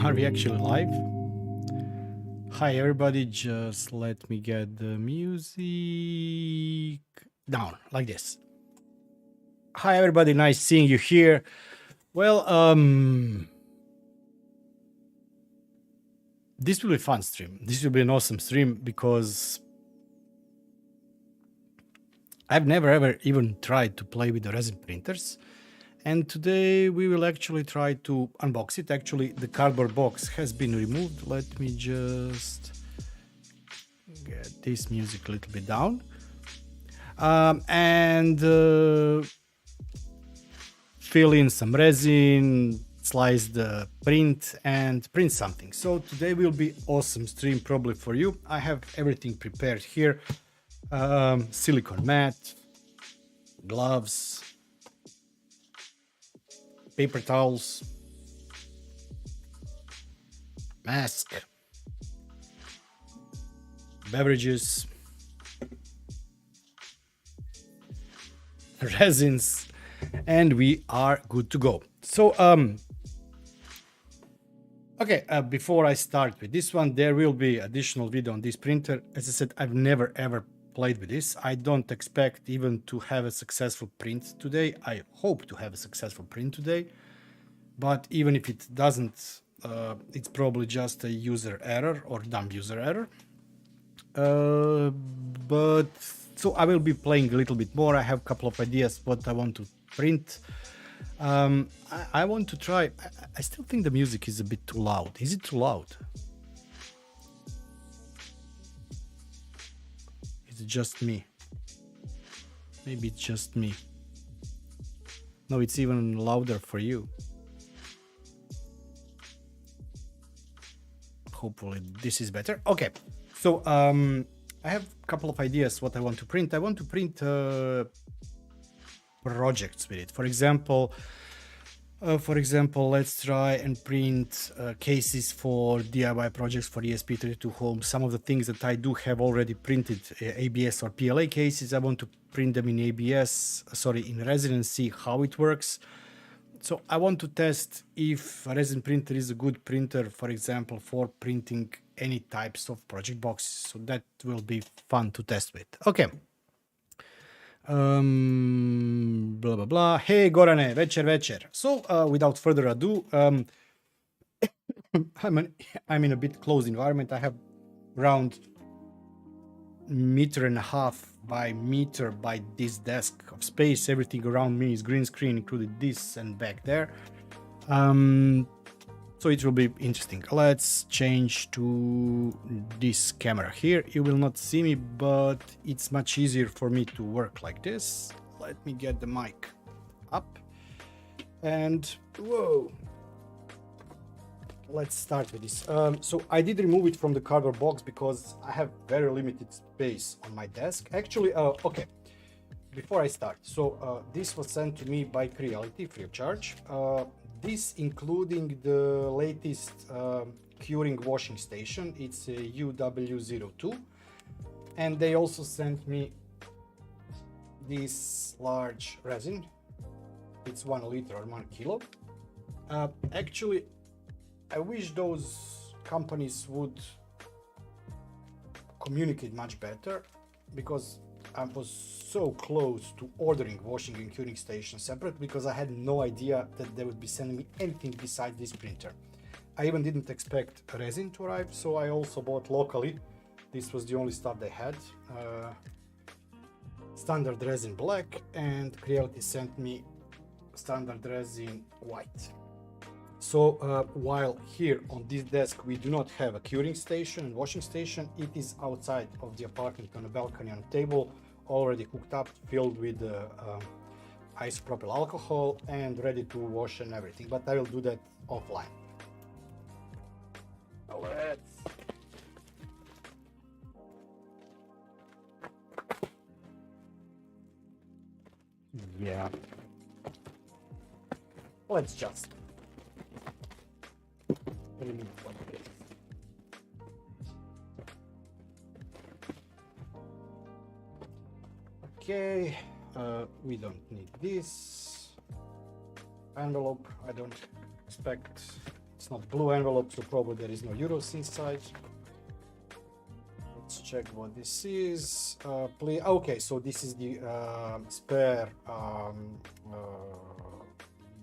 Are we actually live? Hi everybody, just let me get the music down like this. Hi everybody, nice seeing you here. Well, this will be a fun stream. This will be an awesome stream because I've never ever even tried to play with the resin printers. And today we will actually try to unbox it. Actually, the cardboard box has been removed. Let me just get this music a little bit down. And fill in some resin, slice the print and print something. So today will be awesome stream probably for you. I have everything prepared here. Silicone mat, gloves, paper towels, mask, beverages, resins, and we are good to go. So, okay, before I start with this one, there will be additional video on this printer. As I said, I've never ever played with this. I don't expect even to have a successful print today. I hope to have a successful print today, but even if it doesn't, it's probably just a user error or dumb user error. But so I will be playing a little bit more. I have a couple of ideas what I want to print. I want to try. I still think the music is a bit too loud. Is it too loud? Is it just me? Maybe it's just me. No, it's even louder for you. Hopefully this is better. Okay, so I have a couple of ideas what I want to print. I want to print projects with it. For example, let's try and print cases for DIY projects for ESP32 Home. Some of the things that I do have already printed, ABS or PLA cases, I want to print them in in resin and see how it works. So I want to test if a resin printer is a good printer, for example, for printing any types of project boxes. So that will be fun to test with. Okay. Blah blah blah. Hey Gorane, večer. So without further ado, I'm in a bit closed environment. I have around 1.5 meters by meter by this desk of space. Everything around me is green screen, including this and back there. So it will be interesting. Let's change to this camera here. You will not see me, but it's much easier for me to work like this. Let me get the mic up and whoa. Let's start with this. So I did remove it from the cardboard box because I have very limited space on my desk. Actually, okay, before I start, so this was sent to me by Creality free of charge. This including the latest curing washing station. It's a UW02, and they also sent me this large resin. It's 1 liter or 1 kilo. Actually, I wish those companies would communicate much better, because I was so close to ordering washing and curing station separate, because I had no idea that they would be sending me anything besides this printer. I even didn't expect resin to arrive, so I also bought locally. This was the only stuff they had. Standard resin black, and Creality sent me standard resin white. So while here on this desk we do not have a curing station and washing station, it is outside of the apartment on a balcony on a table, already cooked up, filled with isopropyl alcohol and ready to wash and everything, but I will do that offline. Let's just remove what it is. Okay, we don't need this envelope. I don't expect, it's not blue envelope, so probably there is no euros inside. Let's check what this is. Please, okay, so this is the spare.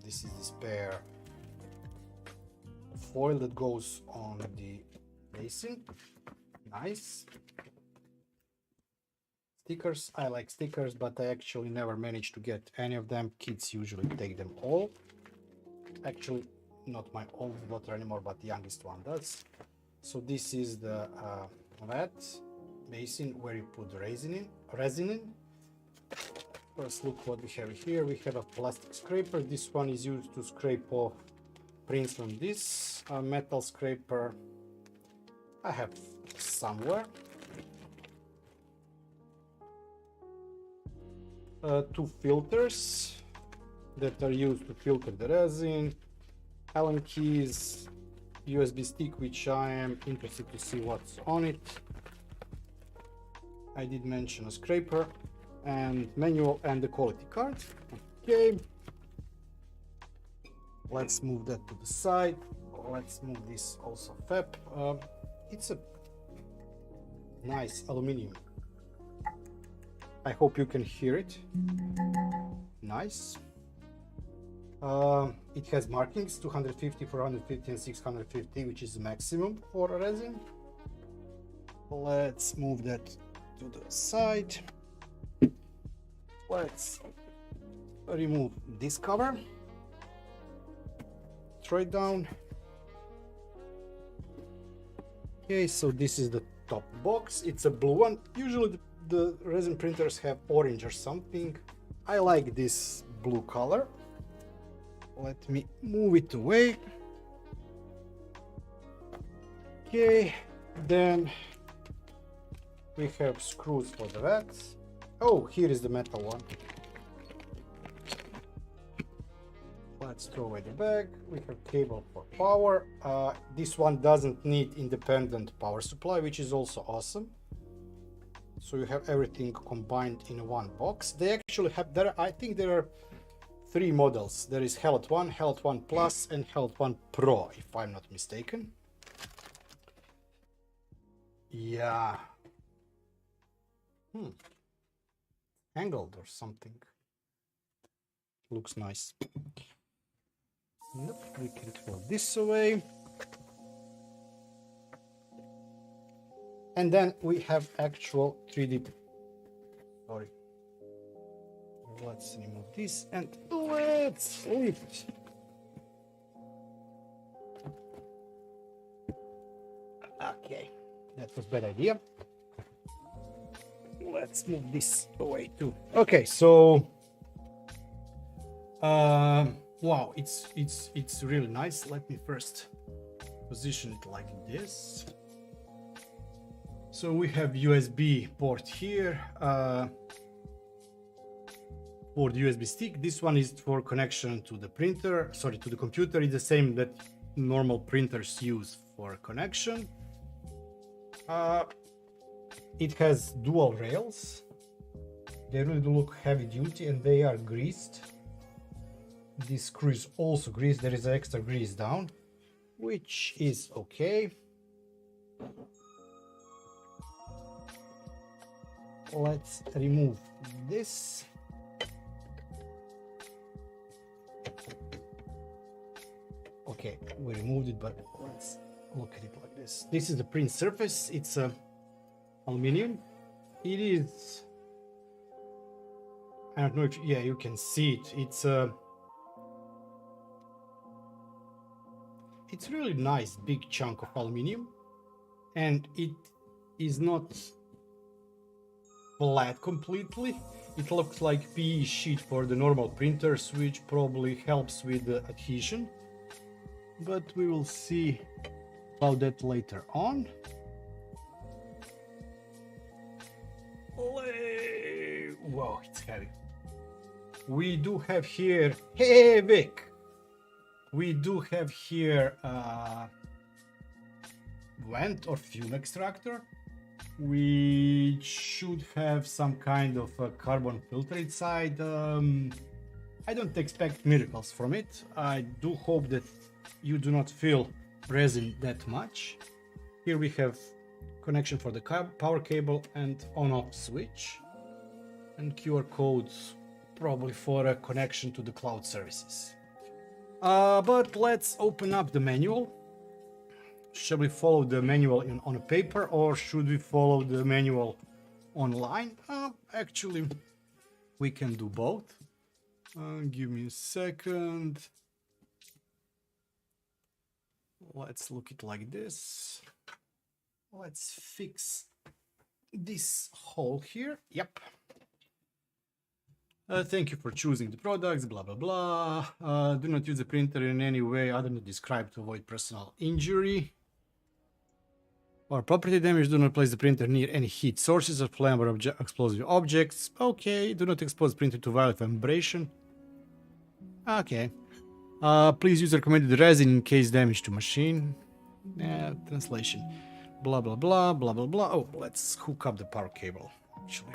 This is the spare foil that goes on the basin. Nice. Stickers, I like stickers, but I actually never managed to get any of them. Kids usually take them all. Actually, not my oldest daughter anymore, but the youngest one does. So this is the vat basin where you put resin in. First, look what we have here. We have a plastic scraper. This one is used to scrape off prints from this metal scraper. I have somewhere. Two filters that are used to filter the resin. Allen keys, USB stick, which I am interested to see what's on it. I did mention a scraper and manual and the quality card. Okay, let's move that to the side. Let's move this also fab. It's a nice aluminium. I hope you can hear it. Nice. It has markings 250, 450 and 650, which is the maximum for a resin. Let's move that to the side. Let's remove this cover, throw it down. Okay, so this is the top box. It's a blue one. Usually the resin printers have orange or something. I like this blue color. Let me move it away. Okay, then we have screws for the vats. Oh, here is the metal one. Let's throw away the bag. We have cable for power. This one doesn't need independent power supply, which is also awesome. So you have everything combined in one box. They actually have, I think there are three models. There is HALOT-ONE, HALOT-ONE PLUS and HALOT-ONE PRO, if I'm not mistaken. Yeah. Angled or something. Looks nice. Nope, we can throw this away. And then we have actual 3D. Sorry. Let's remove this and let's lift. Okay, that was a bad idea. Let's move this away too. Okay, so wow, it's really nice. Let me first position it like this. So we have USB port here for the USB stick. This one is for connection to the printer, sorry, to the computer. It's the same that normal printers use for connection. It has dual rails. They really do look heavy duty and they are greased. This screw is also greased. There is extra grease down, which is okay. Let's remove this. Okay, we removed it, but let's look at it like this. This is the print surface. It's aluminum. It is, I don't know if, yeah, you can see it. It's it's really nice big chunk of aluminium, and it is not flat completely. It looks like PE sheet for the normal printers, which probably helps with the adhesion, but we will see about that later on. Whoa, it's heavy. We do have here, hey Vic, we do have here vent or fume extractor. We should have some kind of a carbon filter inside. I don't expect miracles from it. I do hope that you do not feel resin that much. Here we have connection for the power cable and on-off switch, and QR codes probably for a connection to the cloud services. But let's open up the manual. Shall we follow the manual on a paper, or should we follow the manual online? Actually, we can do both. Give me a second. Let's look it like this. Let's fix this hole here. Yep. Thank you for choosing the products, blah, blah, blah. Do not use the printer in any way other than described to avoid personal injury or property damage. Do not place the printer near any heat sources or flammable explosive objects. Okay. Do not expose the printer to violent vibration. Okay. Please use recommended resin in case damage to machine. Translation. Blah, blah, blah, blah, blah, blah. Oh, let's hook up the power cable, actually.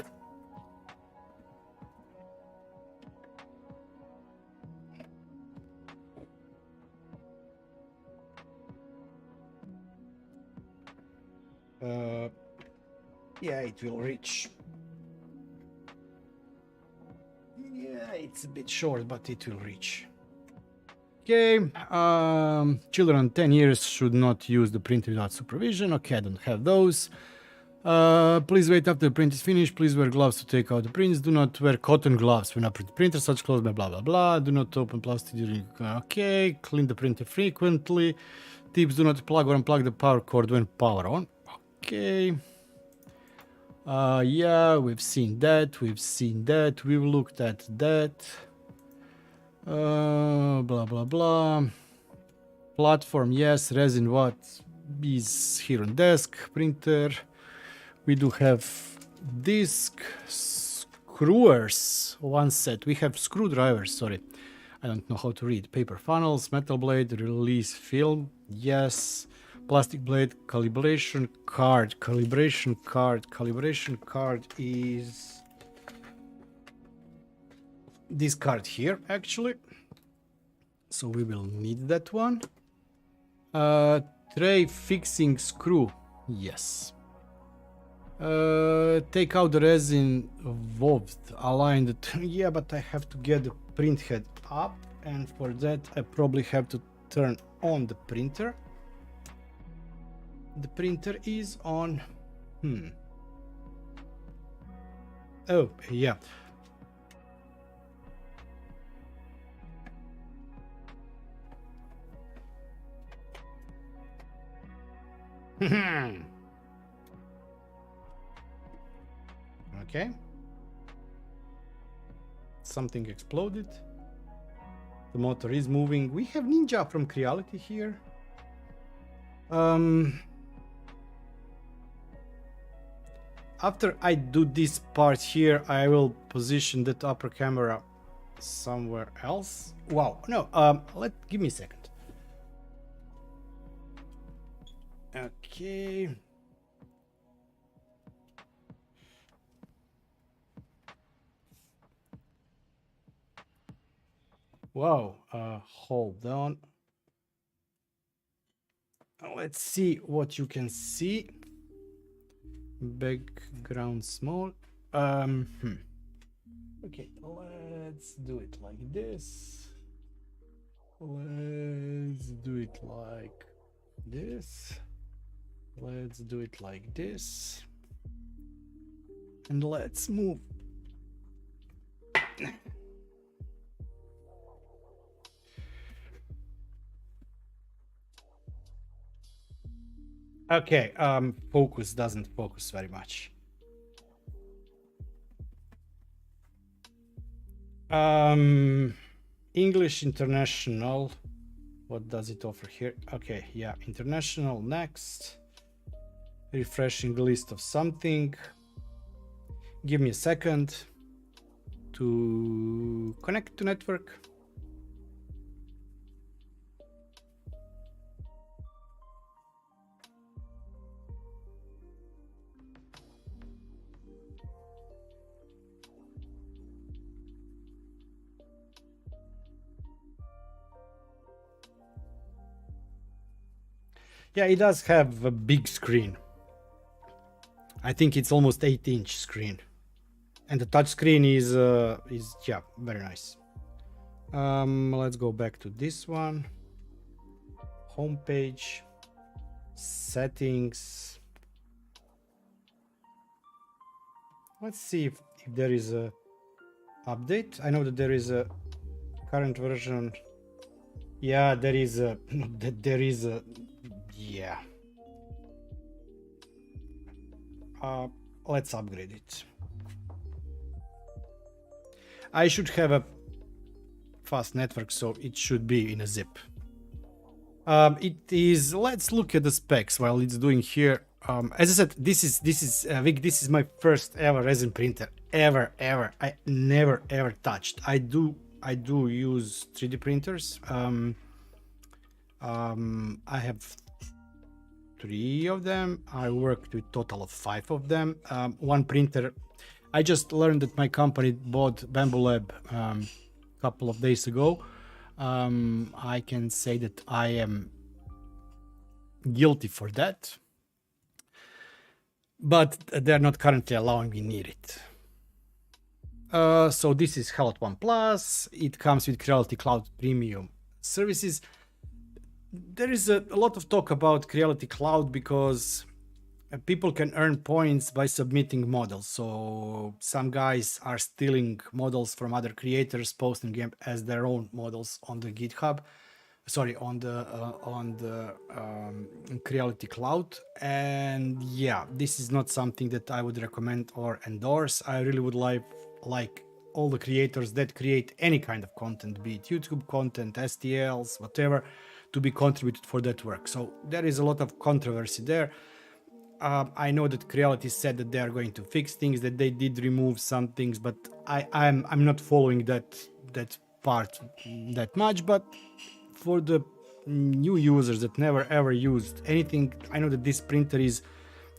Yeah, it will reach. Yeah, it's a bit short, but it will reach. Okay, children 10 years should not use the printer without supervision. Okay, I don't have those. Please wait after the print is finished. Please wear gloves to take out the prints. Do not wear cotton gloves when operating the printer. Such clothes, blah, blah, blah. Do not open plastic during... Okay, clean the printer frequently. Tips, do not plug or unplug the power cord when power on. Okay. Yeah, we've seen that. We've looked at that. Blah, blah, blah. Platform, yes. Resin, what is here on desk. Printer. We do have disc, screwers, one set. We have screwdrivers, sorry. I don't know how to read. Paper funnels, metal blade, release film, yes. Plastic blade, calibration card. Calibration card is this card here, actually. So we will need that one. Tray fixing screw, yes. Take out the resin valve, align the... Yeah, but I have to get the print head up, and for that I probably have to turn on the printer. The printer is on... Oh, yeah. Okay. Something exploded. The motor is moving. We have Ninja from Creality here. After I do this part here, I will position that upper camera somewhere else. Wow, no, give me a second. Okay. Wow, hold on. Let's see what you can see. Background small. Okay, let's do it like this. Let's do it like this. Let's do it like this. And let's move. Okay, focus doesn't focus very much. English international. What does it offer here? Okay, yeah, international, next. Refreshing the list of something. Give me a second to connect to network. Yeah, it does have a big screen. I think it's almost 8-inch screen, and the touch screen is yeah, very nice. Let's go back to this one. Homepage, settings. Let's see if there is a update. I know that there is a current version. Yeah, there is a yeah. Let's upgrade it. I should have a fast network, so it should be in a zip. It is. Let's look at the specs while it's doing here. As I said, this is Vic. This is my first ever resin printer ever. I never ever touched. I do use 3D printers. I have 3 of them. I worked with total of 5 of them. One printer. I just learned that my company bought Bamboo Lab a couple of days ago. I can say that I am guilty for that, but they're not currently allowing me near it. So this is HALOT-ONE PLUS. It comes with Creality Cloud Premium services. There is a lot of talk about Creality Cloud because people can earn points by submitting models. So some guys are stealing models from other creators, posting them as their own models on the GitHub. Sorry, on the Creality Cloud. And yeah, this is not something that I would recommend or endorse. I really would like all the creators that create any kind of content, be it YouTube content, STLs, whatever, to be contributed for that work. So there is a lot of controversy there. I know that Creality said that they are going to fix things, that they did remove some things, but I'm not following that part that much. But for the new users that never ever used anything, I know that this printer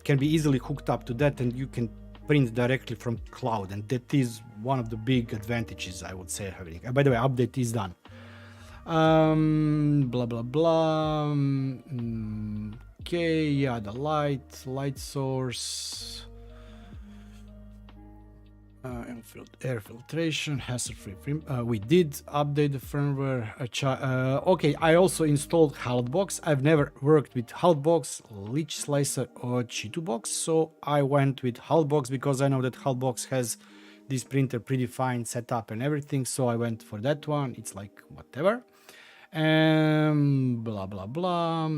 can be easily hooked up to that, and you can print directly from cloud, and that is one of the big advantages, I would say, having. By the way, update is done. Blah blah blah. Okay, yeah, the light source, air filtration, hassle-free. We did update the firmware. Okay, I also installed HALOT-Box. I've never worked with HALOT-Box, Leech Slicer, or Cheeto-Box, so I went with HALOT-Box because I know that HALOT-Box has this printer predefined setup and everything, so I went for that one. It's like whatever. Blah blah blah.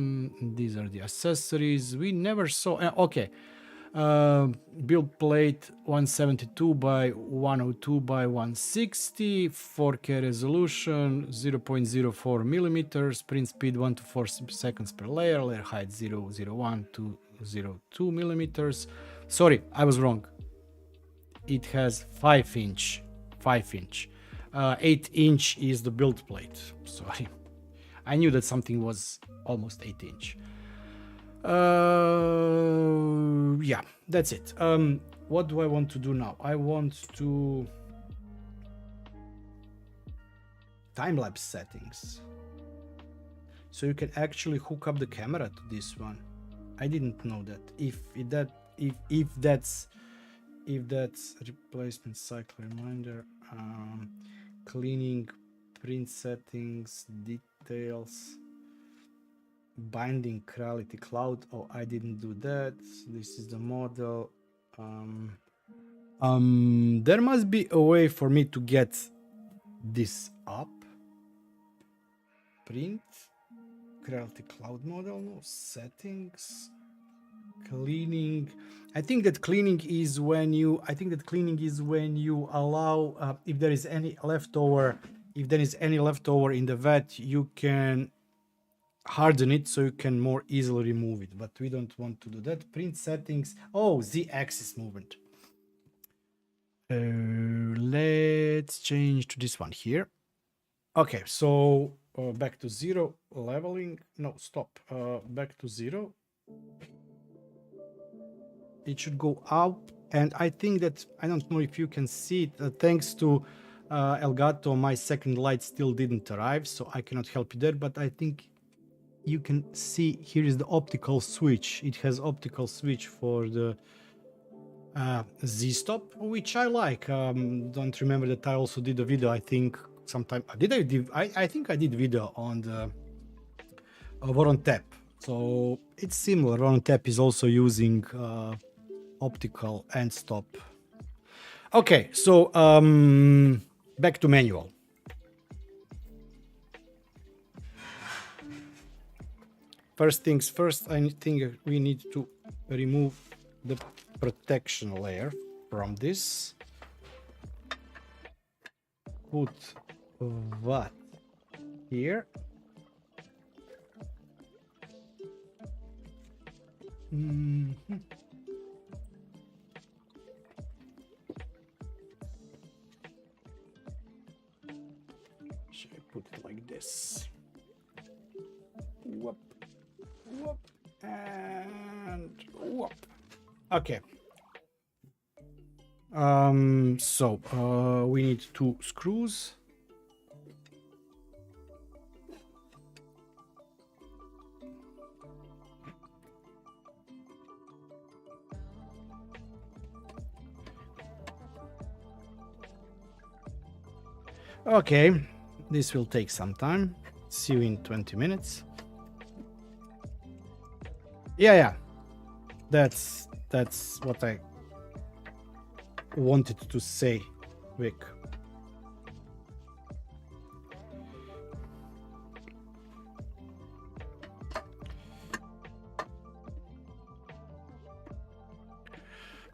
These are the accessories we never saw. Okay, build plate 172 by 102 by 160, 4K resolution, 0.04 millimeters, print speed 1 to 4 seconds per layer, layer height 0.01 to 0.02 millimeters. Sorry, I was wrong. It has 5-inch. 8-inch is the build plate. Sorry, I knew that something was almost 8-inch. Yeah, that's it. What do I want to do now? I want to time-lapse settings, so you can actually hook up the camera to this one. I didn't know that. If that's replacement cycle reminder, cleaning, print settings, details, binding Creality Cloud. Oh, I didn't do that. This is the model. There must be a way for me to get this up. Print Creality Cloud model, no settings. Cleaning. I think that cleaning is when you allow if there is any leftover, in the vat, you can harden it so you can more easily remove it, but we don't want to do that. Print settings. Oh, Z-axis movement. Let's change to this one here. Okay, so back to 0 leveling. No, stop. Back to 0. It should go up, and I think that, I don't know if you can see it, thanks to Elgato, my second light still didn't arrive, so I cannot help you there, but I think you can see here is the optical switch. It has optical switch for the Z-stop, which I like. Don't remember that I also did a video, I think sometime, I think I did video on the Voron Tap. So it's similar. Voron Tap is also using optical and stop. Okay, so back to manual. First things first, I think we need to remove the protection layer from this. Put what here. Should I put it like this? Whoop, whoop, and whoop. Okay. So we need 2 screws. Okay, this will take some time. See you in 20 minutes. Yeah. That's what I wanted to say, Vic.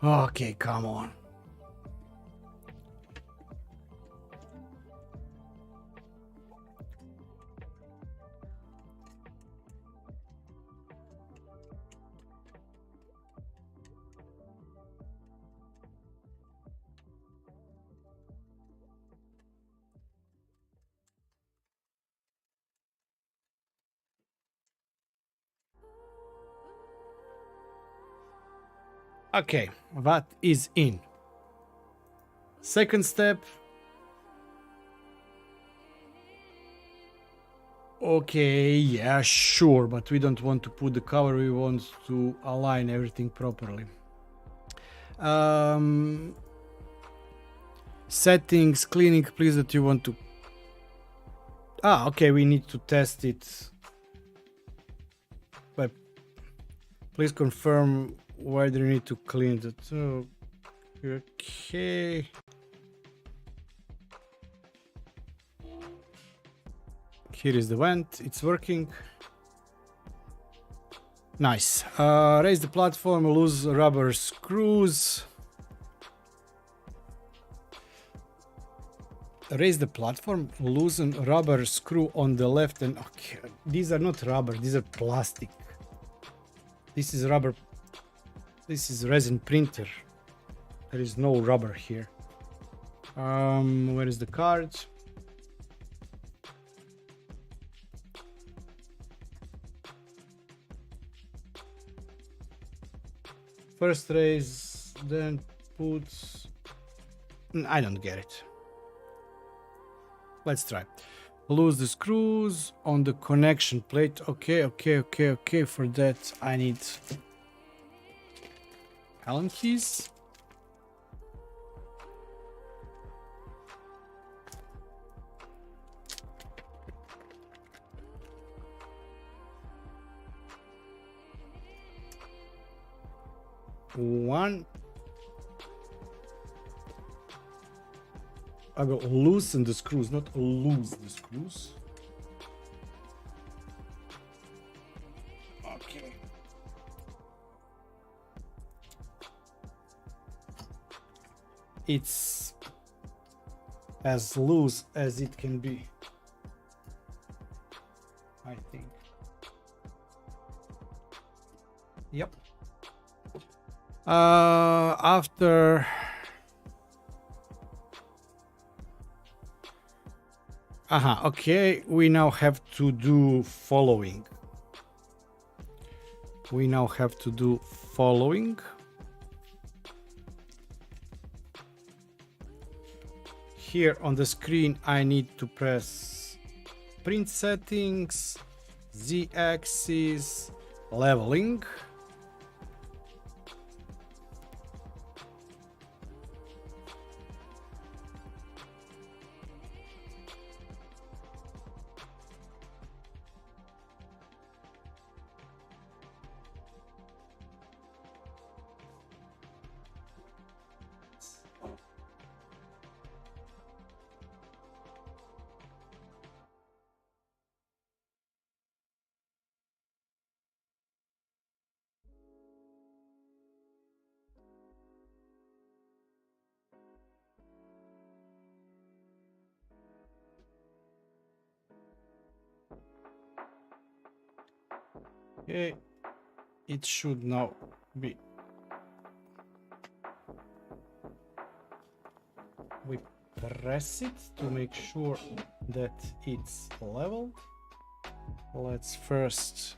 Okay, come on. Okay, that is in. Second step. Okay, yeah, sure, but we don't want to put the cover, we want to align everything properly. Settings, cleaning, please, that you want to... okay, we need to test it. But please confirm whether you need to clean it. Okay. Here is the vent, it's working. Nice. Raise the platform, loose rubber screws. Raise the platform, loosen rubber screw on the left and... Okay, these are not rubber, these are plastic. This is rubber. This is resin printer. There is no rubber here. Where is the card? First raise, then put... I don't get it. Let's try. Loose the screws on the connection plate. Okay. For that I need Allen keys. One. I will loosen the screws, not lose the screws. Okay. it's as loose as it can be, I think. Yep. After okay, we now have to do following. Here on the screen, I need to press print settings, z-axis, leveling. Okay, it should now be. We press it to make sure that it's leveled. Let's first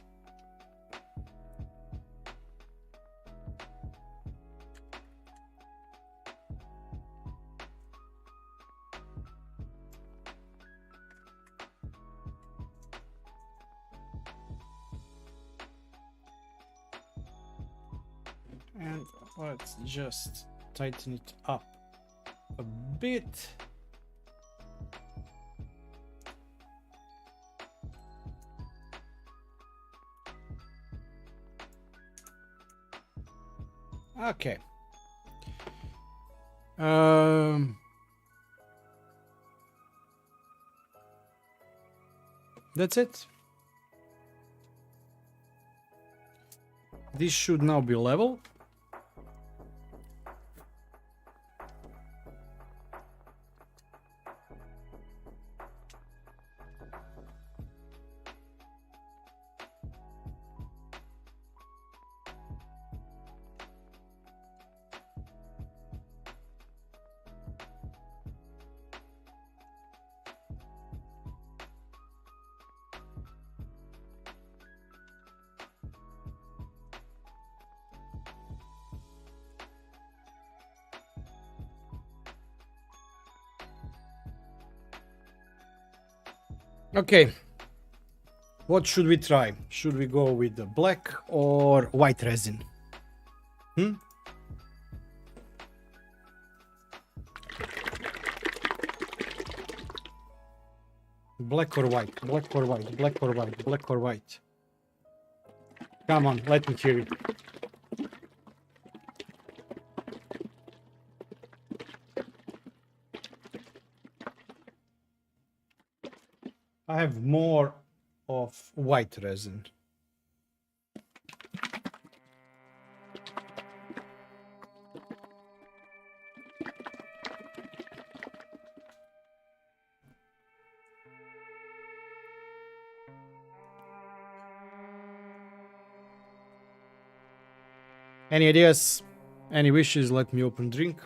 and let's just tighten it up a bit. Okay. That's it. This should now be level. Okay, what should we try? Should we go with the black or white resin? Black or white, black or white, black or white, black or white. Come on, let me hear it. I have more of white resin. Any ideas? Any wishes? Let me open drink.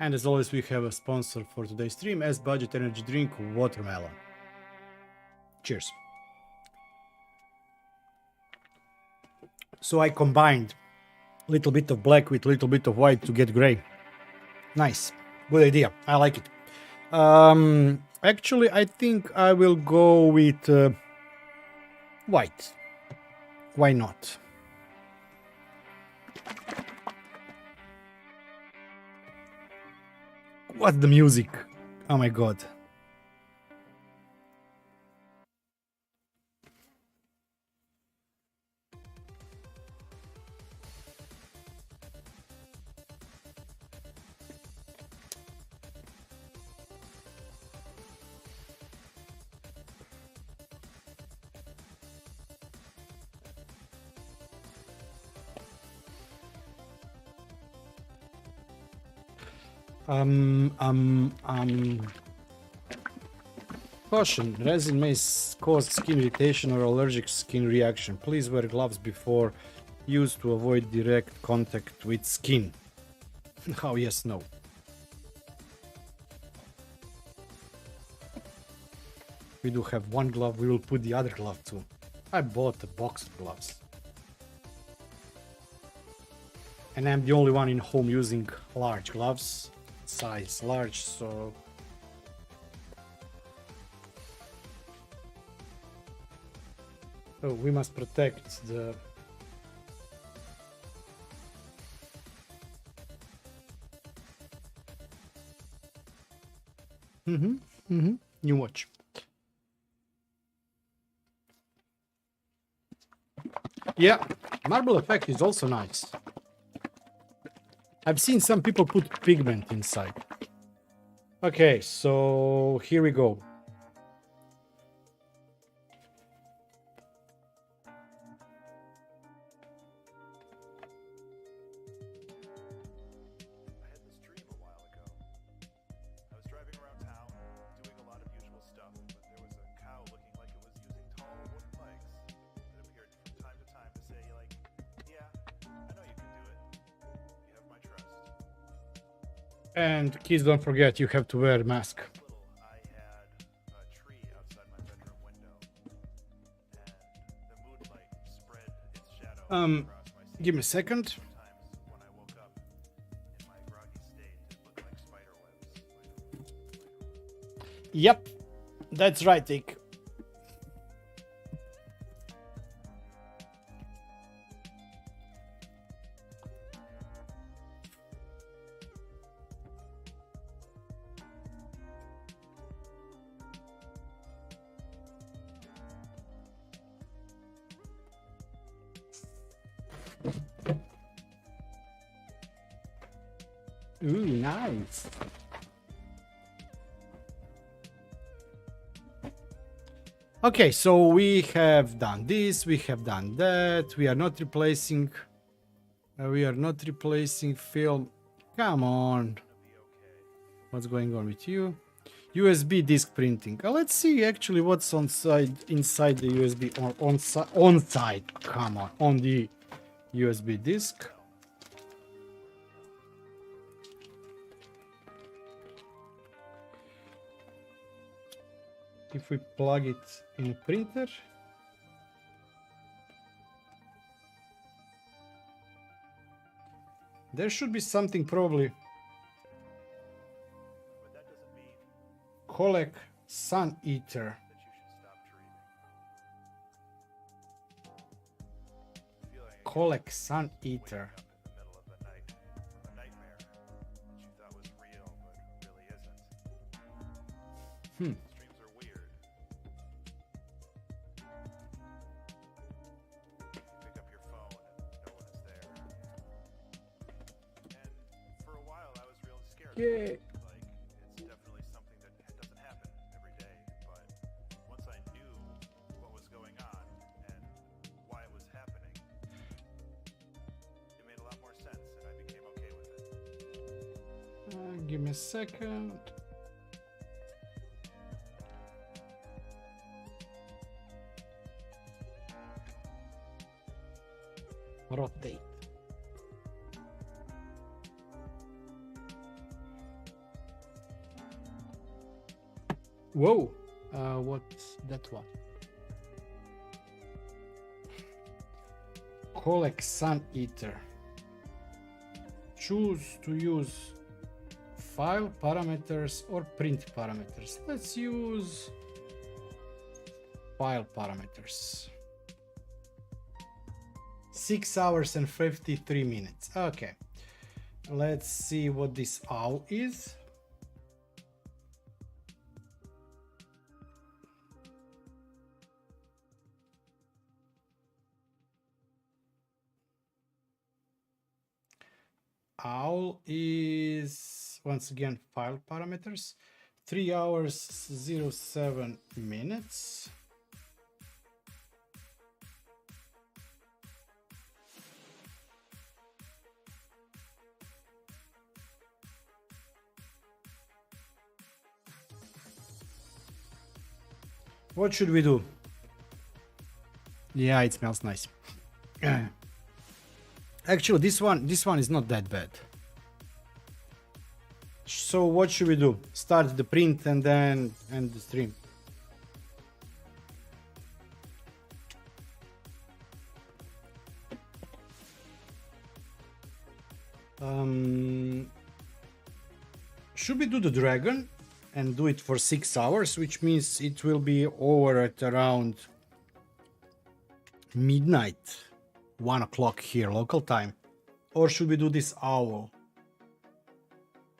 And as always, we have a sponsor for today's stream as Budget Energy Drink Watermelon. Cheers. So I combined a little bit of black with a little bit of white to get gray. Nice. Good idea. I like it. Actually, I think I will go with white. Why not? What's the music? Oh my god. Caution, resin may cause skin irritation or allergic skin reaction. Please wear gloves before use to avoid direct contact with skin. Oh, yes, no. We do have one glove, we will put the other glove too. I bought a box of gloves. And I'm the only one in home using large gloves, size large, so... So we must protect the... You watch. Yeah, marble effect is also nice. I've seen some people put pigment inside. Okay, so here we go. And kids, don't forget, you have to wear a mask. I had a tree outside my bedroom window, and the moonlight spread its shadow across my ceiling. Give me a second. Sometimes when I woke up in my groggy state, it looked like spider webs. Yep, that's right, Dick. Ooh, nice. Okay, so we have done this, we have done that. We are not replacing film. Come on. What's going on with you? USB disk printing. Let's see actually what's inside the USB or on side. Come on the USB disk. If we plug it in a printer, there should be something probably. But that doesn't mean Colec Sun Eater. that you should stop dreaming. Feeling Colec Sun Eater. up in the middle of the night from a nightmare that you thought was real but really isn't. These dreams are weird. You pick up your phone and no one is there. And for a while I was really scared. Yeah. Like, it's definitely something that doesn't happen every day, but once I knew what was going on and why it was happening, it made a lot more sense and I became okay with it. Give me a second. Rotate. Whoa, what's that one? Colec Sun Eater. Choose to use file parameters or print parameters. Let's use file parameters. 6 hours and 53 minutes. Okay, let's see what this owl is. Owl is once again file parameters, 3 hours 07 minutes. What should we do? Yeah, it smells nice. Actually, this one is not that bad. So what should we do? Start the print and then end the stream. Should we do the dragon and do it for 6 hours, which means it will be over at around midnight, 1 o'clock here local time? Or should we do this owl?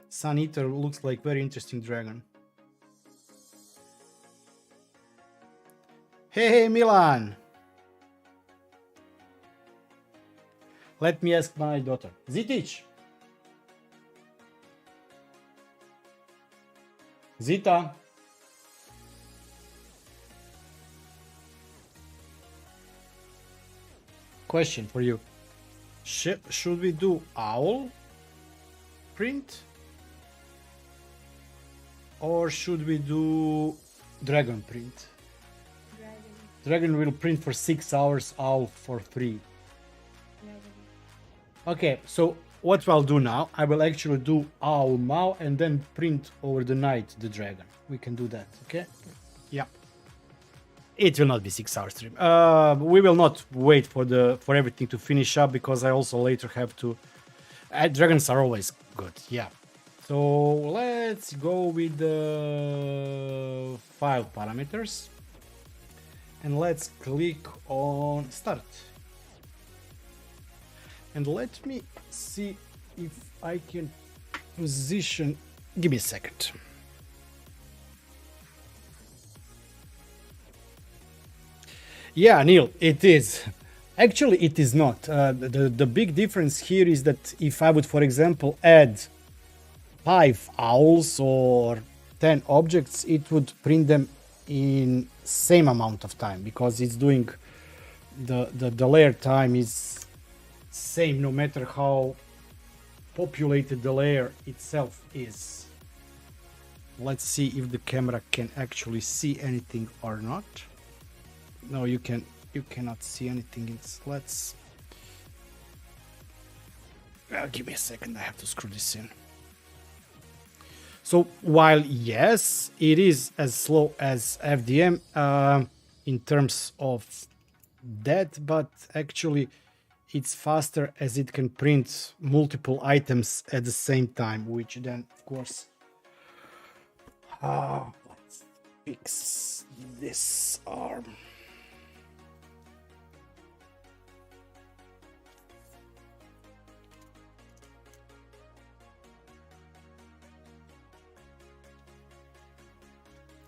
Sun Eater looks like very interesting dragon. Hey Milan, let me ask my daughter. Zitic, Zita, question for you. Should we do owl print or should we do dragon print? Dragon will print for 6 hours, owl for 3. Okay, so what I'll do now, I will actually do owl Mao and then print over the night the dragon. We can do that, okay? Yeah. It will not be 6 hours stream. We will not wait for everything to finish up because I also later have to. Dragons are always good, yeah. So let's go with the file parameters and let's click on start. And let me see if I can position. Give me a second. Yeah, Neil, it is. Actually, it is not. The big difference here is that if I would, for example, add 5 owls or 10 objects, it would print them in same amount of time because it's doing the layer time is same no matter how populated the layer itself is. Let's see if the camera can actually see anything or not. No, you cannot see anything. Let's give me a second, I have to screw this in. So while yes, it is as slow as FDM in terms of that, but actually it's faster as it can print multiple items at the same time, which then of course let's fix this arm.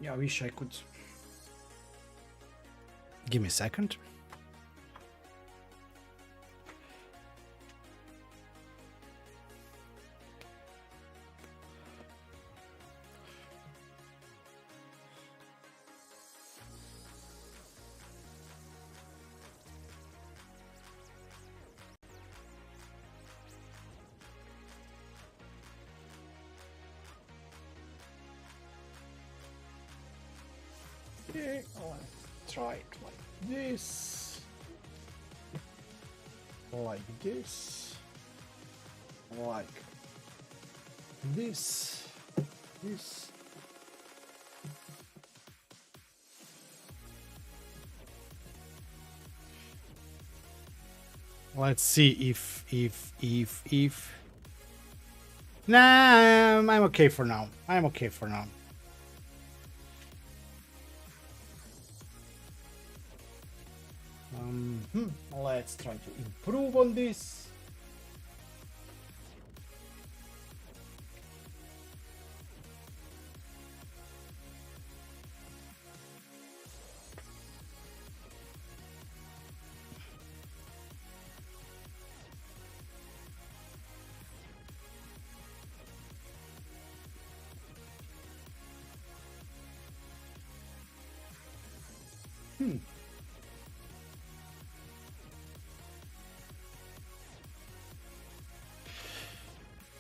Yeah, I wish I could. Give me a second. Okay, let's try it like this, like this, like this, this. Let's see if. Nah, I'm okay for now. I'm okay for now. Let's try to improve on this.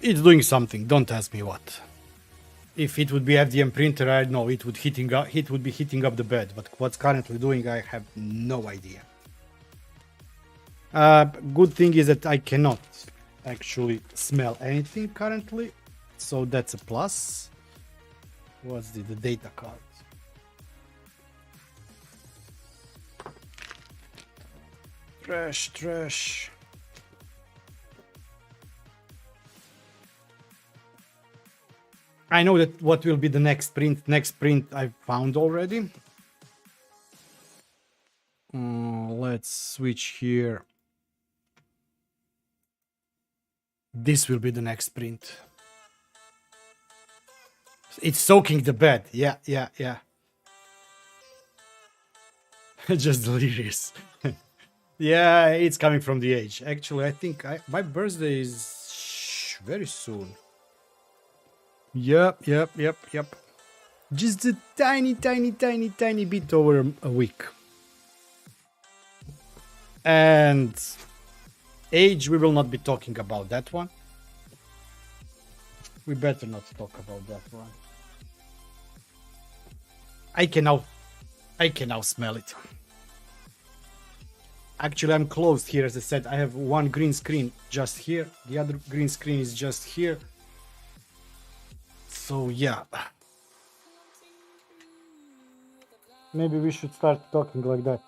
It's doing something, don't ask me what. If it would be FDM printer, I know it would be heating up the bed. But what's currently doing, I have no idea. Good thing is that I cannot actually smell anything currently, so that's a plus. What's the data card? Trash. I know that what will be the next print. Next print I found already. Let's switch here. This will be the next print. It's soaking the bed. Yeah. Just delirious. Yeah, it's coming from the age. Actually, I think my birthday is very soon. Yep. Just a tiny bit over a week. And age, we will not be talking about that one. We better not talk about that one. I can now smell it. Actually, I'm closed here. As I said, I have one green screen just here. The other green screen is just here. So yeah. Maybe we should start talking like that.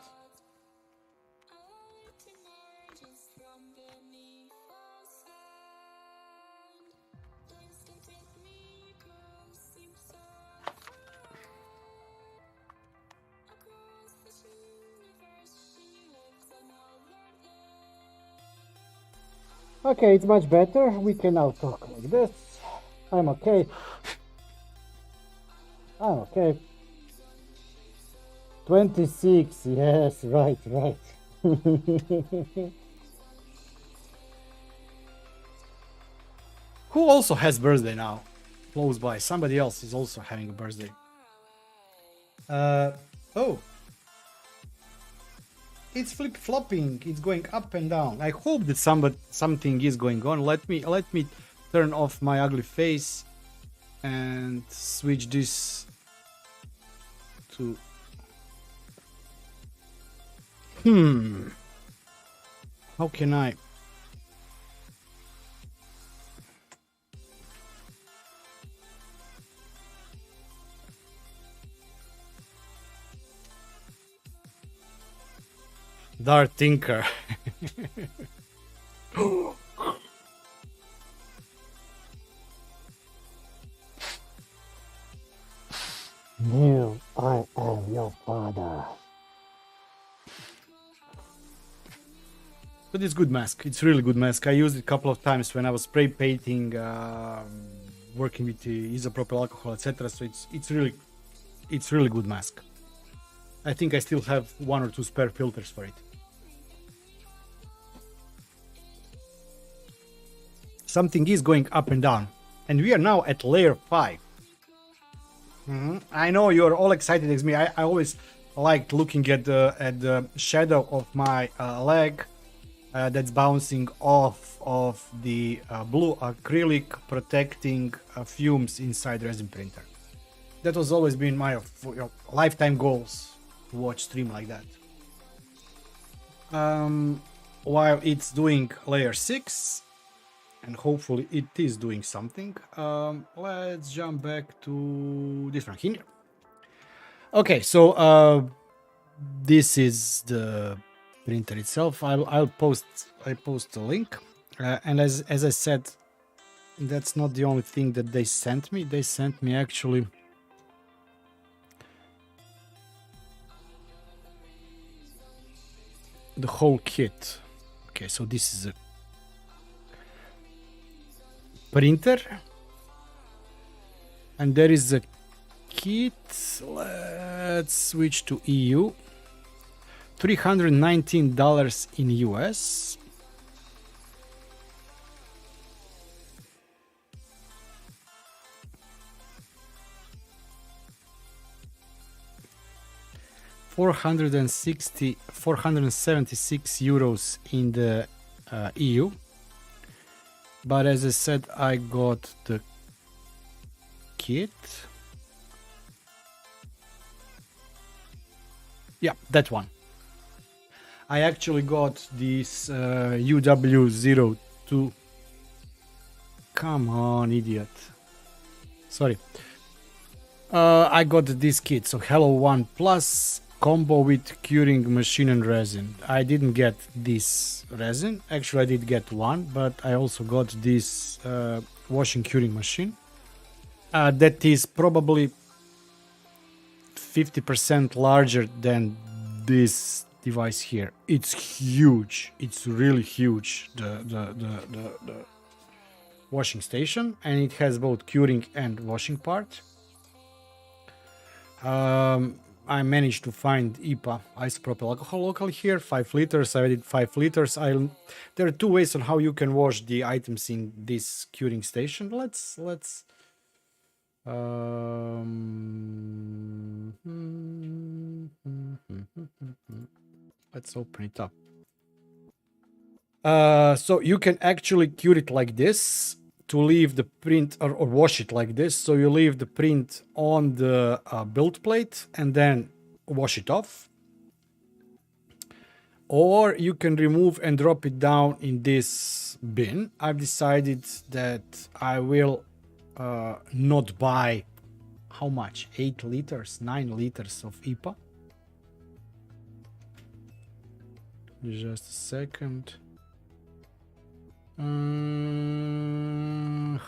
Okay, it's much better. We can now talk like this. I'm okay. 26, yes, right. Who also has birthday now? Close by. Somebody else is also having a birthday. Oh. It's flip-flopping. It's going up and down. I hope that something is going on. Let me turn off my ugly face and switch this to how can I BeardedTinker. Neil, I am your father. But it's good mask. It's really good mask. I used it a couple of times when I was spray painting, working with the isopropyl alcohol, etc. So it's really good mask. I think I still have 1 or 2 spare filters for it. Something is going up and down, and we are now at layer 5. I know you're all excited as me. I always liked looking at the shadow of my leg that's bouncing off of the blue acrylic protecting fumes inside resin printer. That was always been my lifetime goals, to watch stream like that. While it's doing layer 6, and hopefully it is doing something, let's jump back to this one here. Okay, so this is the printer itself. I post a link, and as I said, that's not the only thing that they sent me. They sent me actually the whole kit. Okay, so this is a printer, and there is a kit. Let's switch to EU. $319 in US. €476 in the EU. But as I said, I got the kit. Yeah, that one. I actually got this UW02. Come on, idiot. Sorry. I got this kit, so HALOT-ONE PLUS combo with curing machine and resin. I didn't get this resin. Actually, I did get one, but I also got this washing curing machine. That is probably 50% larger than this device here. It's huge. It's really huge. The washing station, and it has both curing and washing part. I managed to find IPA, isopropyl alcohol, locally here, 5 liters. I did 5 liters. There are two ways on how you can wash the items in this curing station. Let's open it up. So you can actually cure it like this to leave the print, or wash it like this. So you leave the print on the build plate and then wash it off. Or you can remove and drop it down in this bin. I've decided that I will not buy, how much? 8 liters, 9 liters of IPA. Just a second.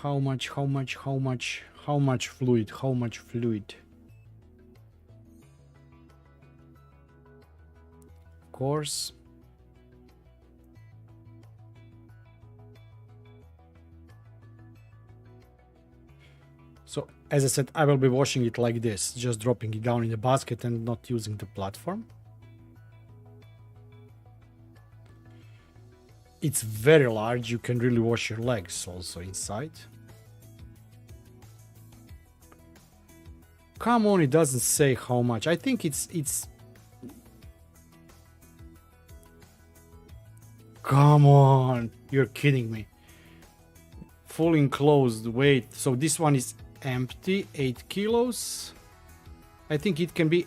How much fluid? Of course. So, as I said, I will be washing it like this, just dropping it down in the basket and not using the platform. It's very large. You can really wash your legs also inside. Come on, it doesn't say how much. I think it's Come on, you're kidding me. Full enclosed weight. So this one is empty, 8 kilos. I think it can be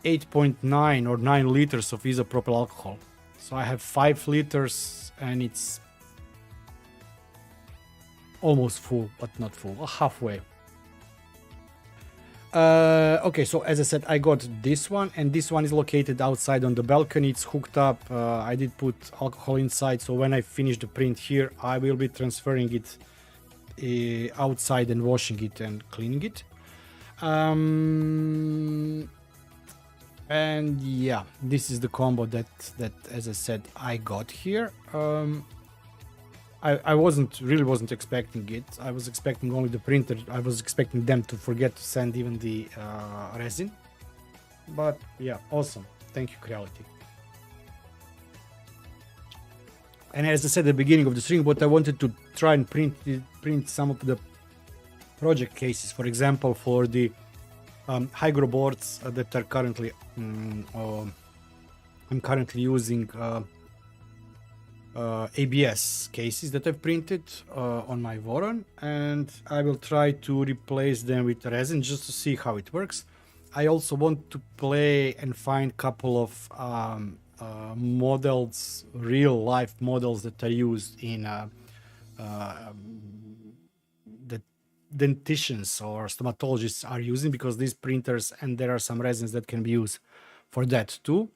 8.9 or 9 liters of isopropyl alcohol. So I have 5 liters and it's almost full, but not full, halfway. Okay, so as I said, I got this one, and this one is located outside on the balcony. It's hooked up. I did put alcohol inside, so when I finish the print here, I will be transferring it outside and washing it and cleaning it. And yeah, this is the combo that as I said, I got here. I wasn't expecting it. I was expecting only the printer. I was expecting them to forget to send even the resin. But yeah, awesome. Thank you, Creality. And as I said at the beginning of the stream, what I wanted to try and print some of the project cases. For example, for the hydro boards that are currently I'm currently using ABS cases that I've printed on my Voron, and I will try to replace them with resin just to see how it works. I also want to play and find a couple of models, real life models that are used in that denticians or stomatologists are using, because these printers, and there are some resins that can be used for that too.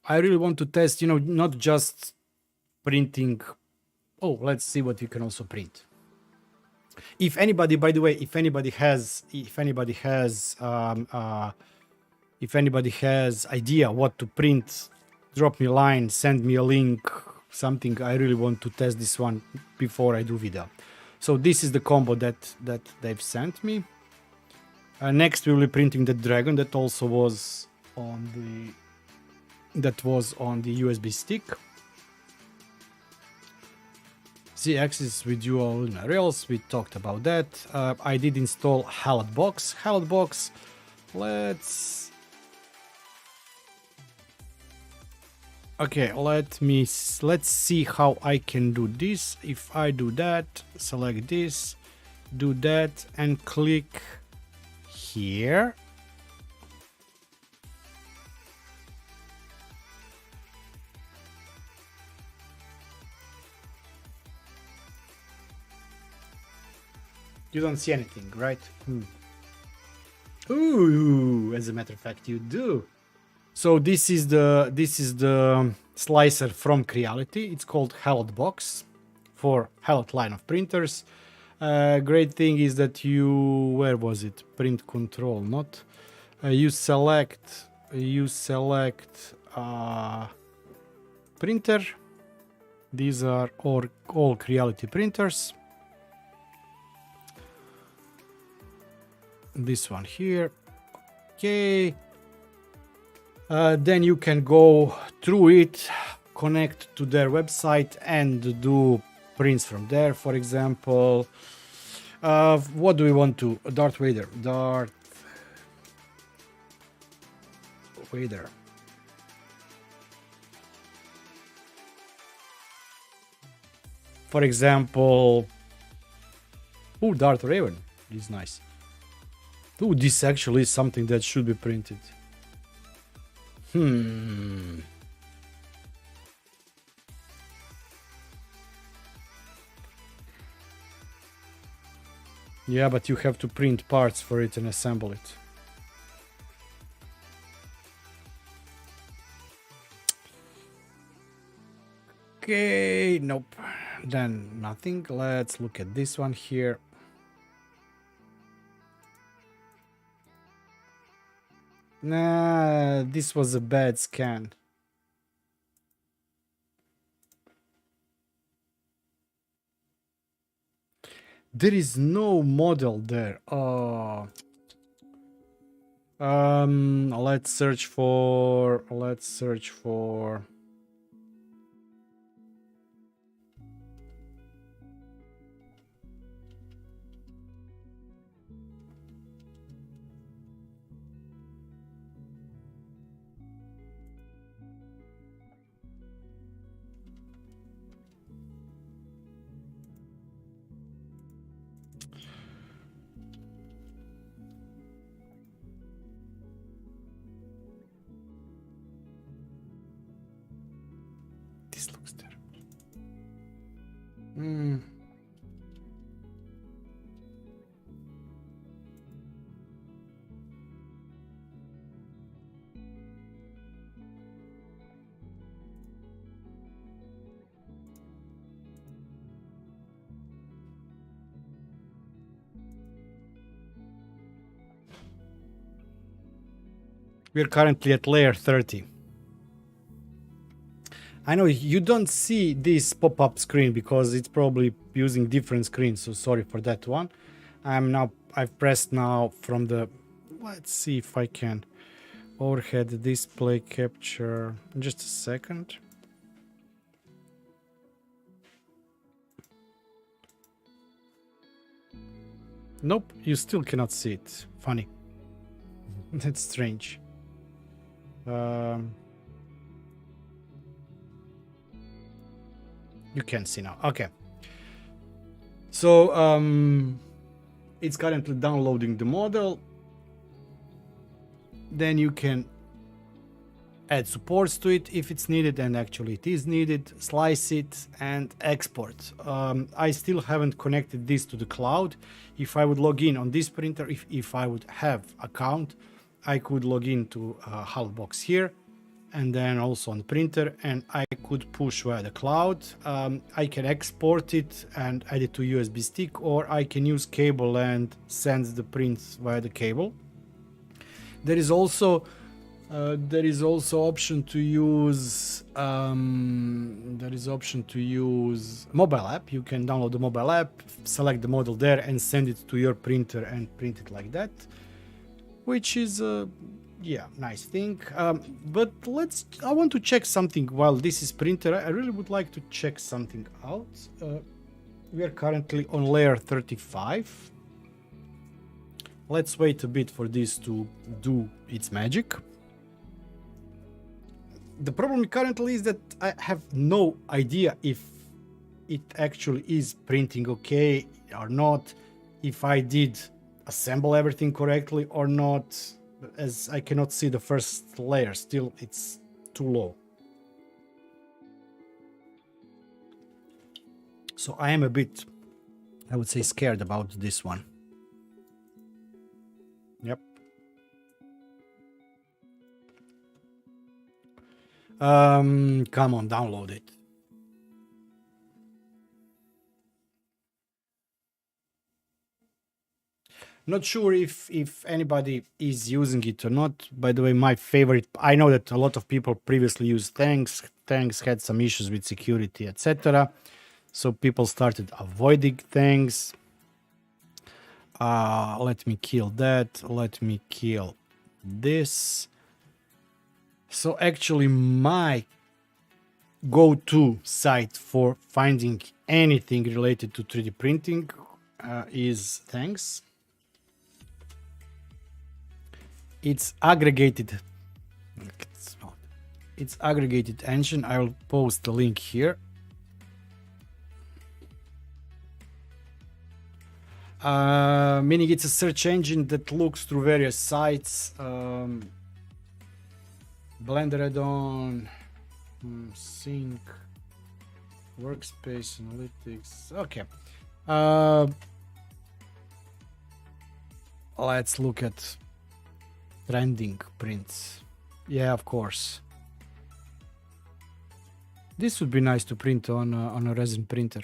I really want to test, not just printing. Oh, let's see what you can also print. If anybody, by the way, if anybody has idea what to print, drop me a line, send me a link, something. I really want to test this one before I do video. So this is the combo that they've sent me. Next we'll be printing the dragon that also was on the USB stick. Z-axis with dual rails, we talked about that. I did install HALOT box. Let's see how I can do this. If I do that, select this, do that and click here. You don't see anything, right? Ooh, as a matter of fact, you do. So this is the slicer from Creality. It's called Halot Box for Halot line of printers. Great thing is that you, where was it? Print control, not. You select printer. These are all Creality printers. This one here. Okay. Then you can go through it, connect to their website and do prints from there. For example, what do we want to? Darth Vader. For example, Darth Raven is nice. This actually is something that should be printed. Yeah, but you have to print parts for it and assemble it. Okay, nope. Then nothing. Let's look at this one here. Nah, this was a bad scan. There is no model there. Oh. Let's search for this looks terrible. We're currently at layer 30. I know you don't see this pop-up screen because it's probably using different screens, so sorry for that one. I've pressed now from the, let's see if I can overhead display capture. Just a second. Nope, you still cannot see it. Funny. That's strange. You can see now. Okay. So it's currently downloading the model. Then you can add supports to it if it's needed, and actually it is needed, slice it and export. I still haven't connected this to the cloud. If I would log in on this printer, if I would have account, I could log into HaloBox here and then also on the printer, and I could push via the cloud. I can export it and add it to USB stick, or I can use cable and send the prints via the cable. There is also option to use mobile app. You can download the mobile app, select the model there and send it to your printer and print it like that, which is yeah, nice thing. But I want to check something while this is printer. I really would like to check something out. We are currently on layer 35. Let's wait a bit for this to do its magic. The problem currently is that I have no idea if it actually is printing okay or not. if I did assemble everything correctly or not, as I cannot see the first layer. Still, it's too low. So I am a bit, I would say, scared about this one. Yep. Come on, download it. Not sure if anybody is using it or not. By the way, my favorite, I know that a lot of people previously used Thanks. Thanks had some issues with security, etc. So people started avoiding Thanks. Let me kill that. Let me kill this. So actually my go-to site for finding anything related to 3D printing is Thanks. It's aggregated. It's aggregated engine. I will post the link here. Meaning it's a search engine that looks through various sites. Blender add-on, sync, workspace, analytics. Okay. Let's look at trending prints. Yeah, of course. This would be nice to print on a resin printer.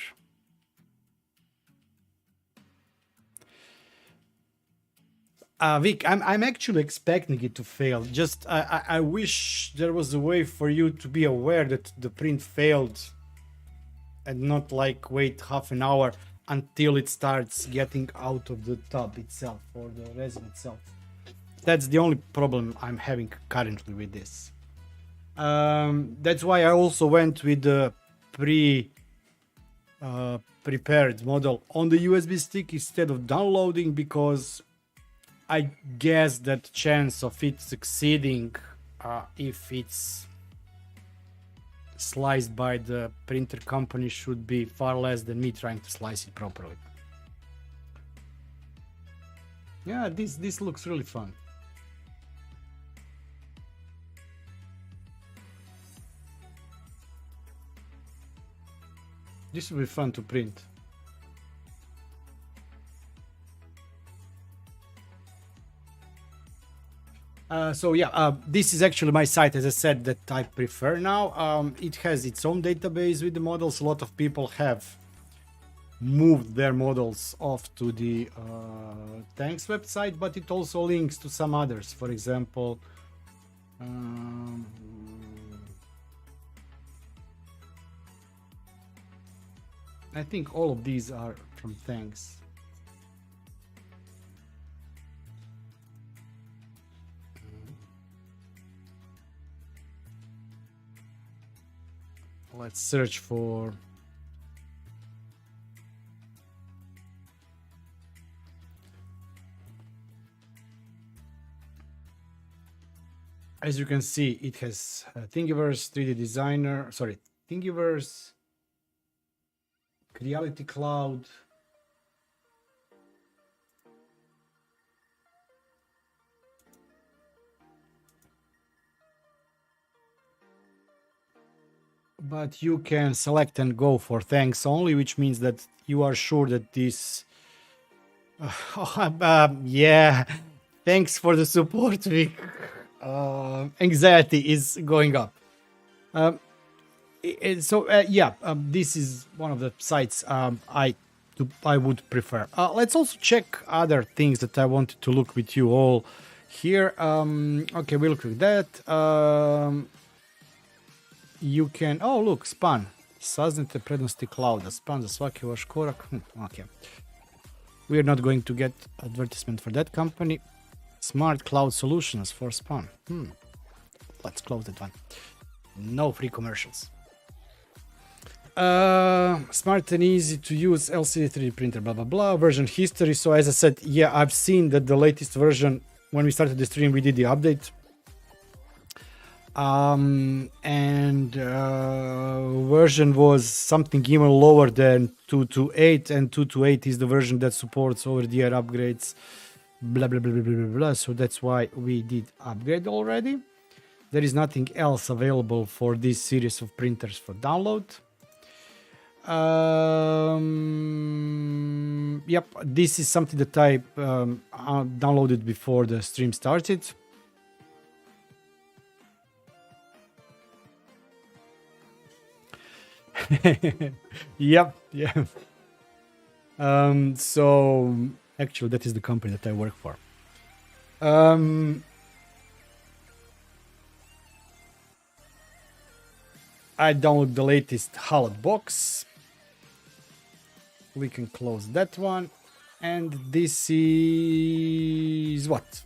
Vic, I'm actually expecting it to fail. Just I wish there was a way for you to be aware that the print failed and not like wait half an hour until it starts getting out of the tub itself or the resin itself. That's the only problem I'm having currently with this. That's why I also went with the prepared model on the USB stick instead of downloading, because I guess that chance of it succeeding if it's sliced by the printer company should be far less than me trying to slice it properly. Yeah, this looks really fun. This will be fun to print. So yeah, this is actually my site, as I said, that I prefer now. It has its own database with the models. A lot of people have moved their models off to the Thanks website, but it also links to some others. For example, I think all of these are from Thanks. Let's search for as you can see, it has Thingiverse, 3D Designer, sorry, Thingiverse, Creality Cloud, but you can select and go for Thanks only, which means that you are sure that this yeah, thanks for the support, Vic. Anxiety is going up. This is one of the sites I would prefer. Let's also check other things that I wanted to look with you all here. Okay, we'll look at that. You can, oh look, span. Saznate prednosti clouda. Span za svaki vaš korak. Okay. We are not going to get advertisement for that company. Smart cloud solutions for span. Let's close that one. No free commercials. Smart and easy to use LCD 3D printer, blah blah blah. Version history. So as I said, yeah, I've seen that the latest version, when we started the stream, we did the update. and version was something even lower than 228, and 228 is the version that supports over-the-air upgrades, blah blah blah blah blah blah. So that's why we did upgrade already. There is nothing else available for this series of printers for download. Yep, this is something that I downloaded before the stream started. Yep, yeah. So actually that is the company that I work for. I download the latest Halot box. We can close that one. And this is what?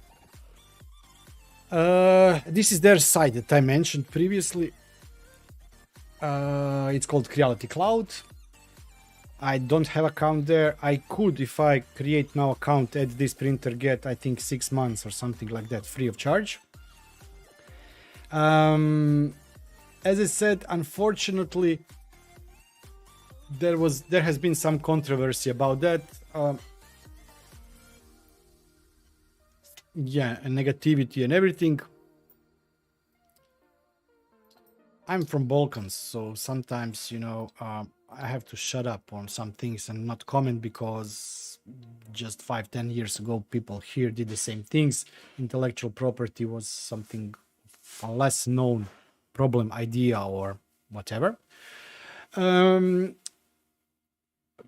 This is their site that I mentioned previously. It's called Creality Cloud. I don't have account there. I could, if I create now account, add this printer, get I think 6 months or something like that free of charge. As I said, unfortunately, there has been some controversy about that. Yeah, and negativity and everything. I'm from Balkans, so sometimes, you know, I have to shut up on some things and not comment, because just 5-10 years ago, people here did the same things. Intellectual property was something a less known problem, idea, or whatever.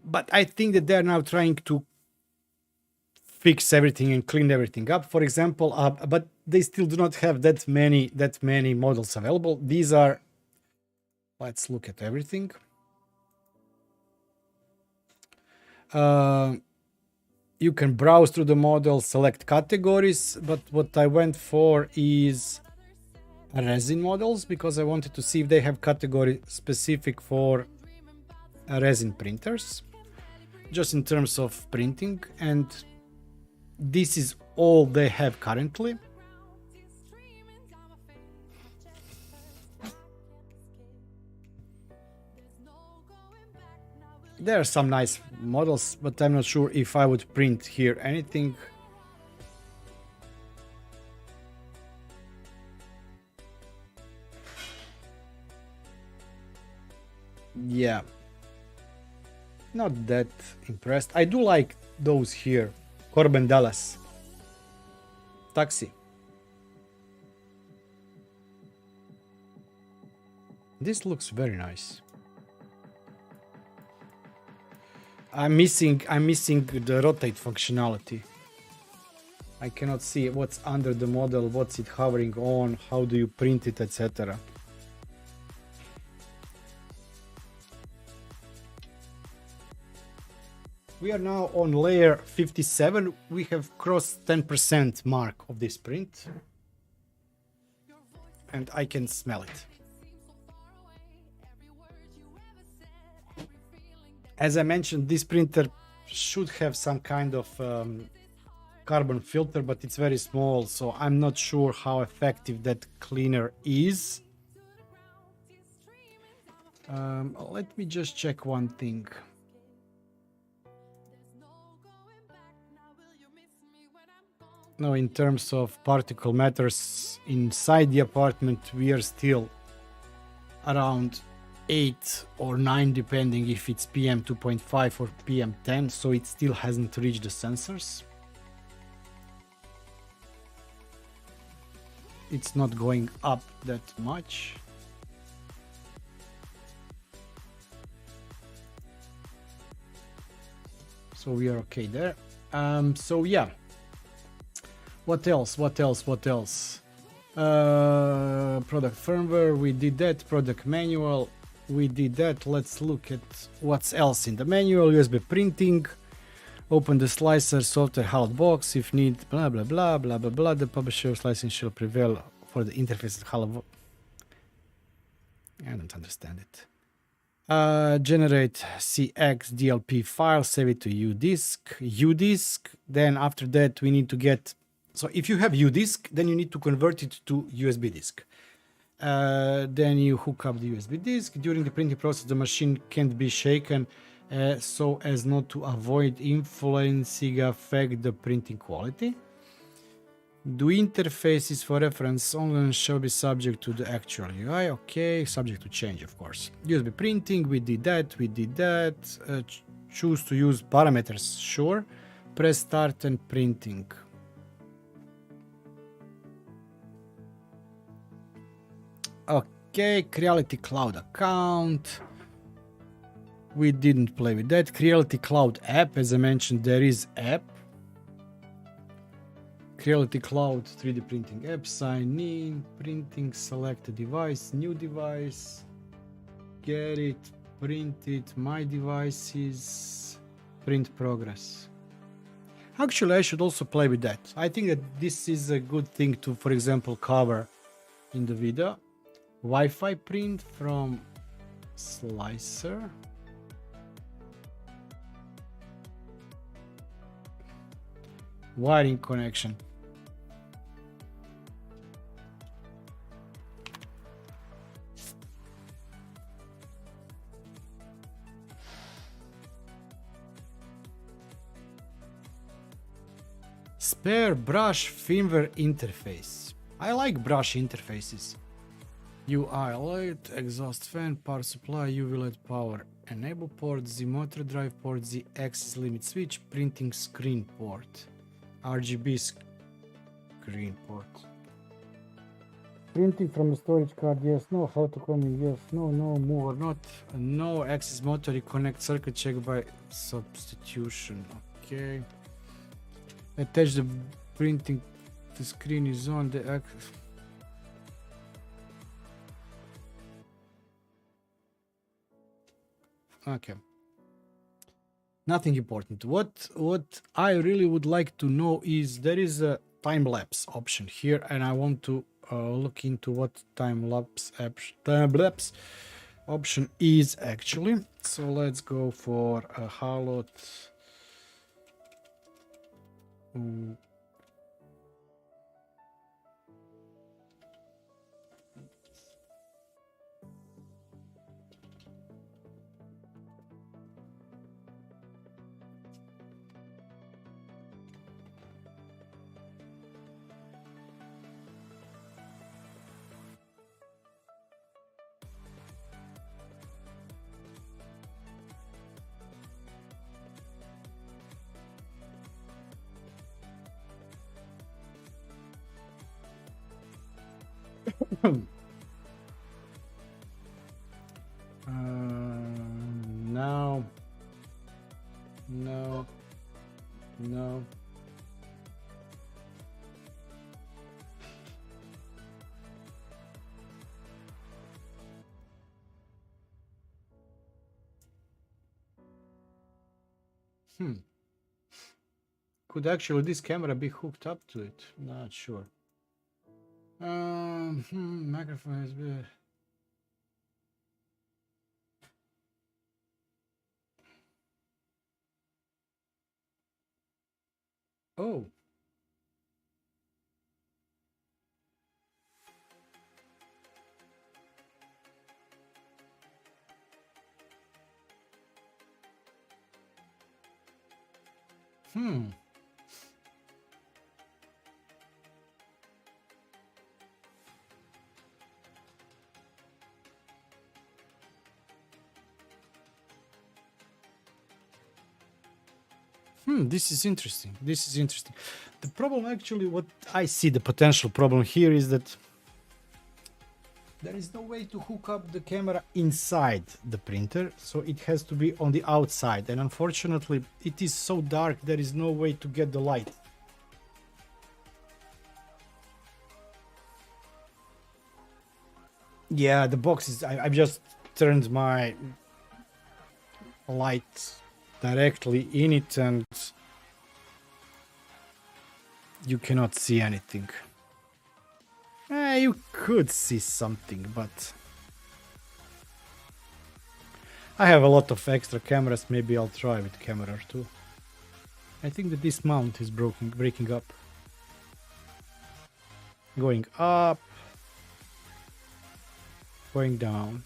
But I think that they're now trying to fix everything and clean everything up. For example, but they still do not have that many models available. These are, let's look at everything. You can browse through the model, select categories, but what I went for is resin models, because I wanted to see if they have category specific for resin printers, just in terms of printing, and this is all they have currently. There are some nice models, but I'm not sure if I would print here anything. Yeah, not that impressed. I do like those here. Corbin Dallas Taxi. This looks very nice. I'm missing the rotate functionality. I cannot see what's under the model, what's it hovering on, how do you print it, etc. We are now on layer 57. We have crossed 10% mark of this print, and I can smell it. As I mentioned, this printer should have some kind of carbon filter, but it's very small, so I'm not sure how effective that cleaner is. Let me just check one thing. Now, in terms of particle matters inside the apartment, we are still around 8 or 9, depending if it's PM 2.5 or PM 10, so it still hasn't reached the sensors. It's not going up that much. So we are okay there. So yeah. What else? Product firmware, we did that. Product manual, we did that. Let's look at what's else in the manual. USB printing, open the slicer, software Halot box if need, blah blah blah blah blah blah. The publisher slicing shall prevail for the interface of Halot. I don't understand it. Generate CX DLP file, save it to UDisk. Then after that we need to get, so if you have UDisk, then you need to convert it to USB disk. Then you hook up the USB disk. During the printing process, the machine can't be shaken so as not to avoid influencing affect the printing quality. The interfaces for reference only shall be subject to the actual UI. Okay, subject to change, of course. USB printing, we did that. Choose to use parameters, sure. Press start and printing. Okay, Creality Cloud account. We didn't play with that. Creality Cloud app, as I mentioned, there is app. Creality Cloud 3D printing app, sign in, printing, select a device, new device, get it, print it, my devices, print progress. Actually, I should also play with that. I think that this is a good thing to, for example, cover in the video. Wi-Fi print from slicer. Wiring connection. Spare brush firmware interface. I like brush interfaces. UI light, exhaust fan, power supply, UV light power, enable port, Z motor drive port, Z axis limit switch, printing screen port, RGB screen port. Printing from a storage card, yes, no. How to comment, yes, no, no, move or not. No axis motor, reconnect circuit, check by substitution. Okay. Attach the printing, the screen is on the axis. Okay. Nothing important. What I really would like to know is there is a time lapse option here, and I want to look into what time lapse option is actually. So let's go for a Halot. No. No. No. Could actually this camera be hooked up to it? Not sure. Microphone is good. Oh. This is interesting. This is interesting. The problem actually, what I see the potential problem here is that there is no way to hook up the camera inside the printer, so it has to be on the outside, and unfortunately it is so dark there is no way to get the light. Yeah, the box is, I've just turned my light directly in it and you cannot see anything. You could see something, but I have a lot of extra cameras. Maybe I'll try with camera too. I think that this mount is breaking up. Going up. going down.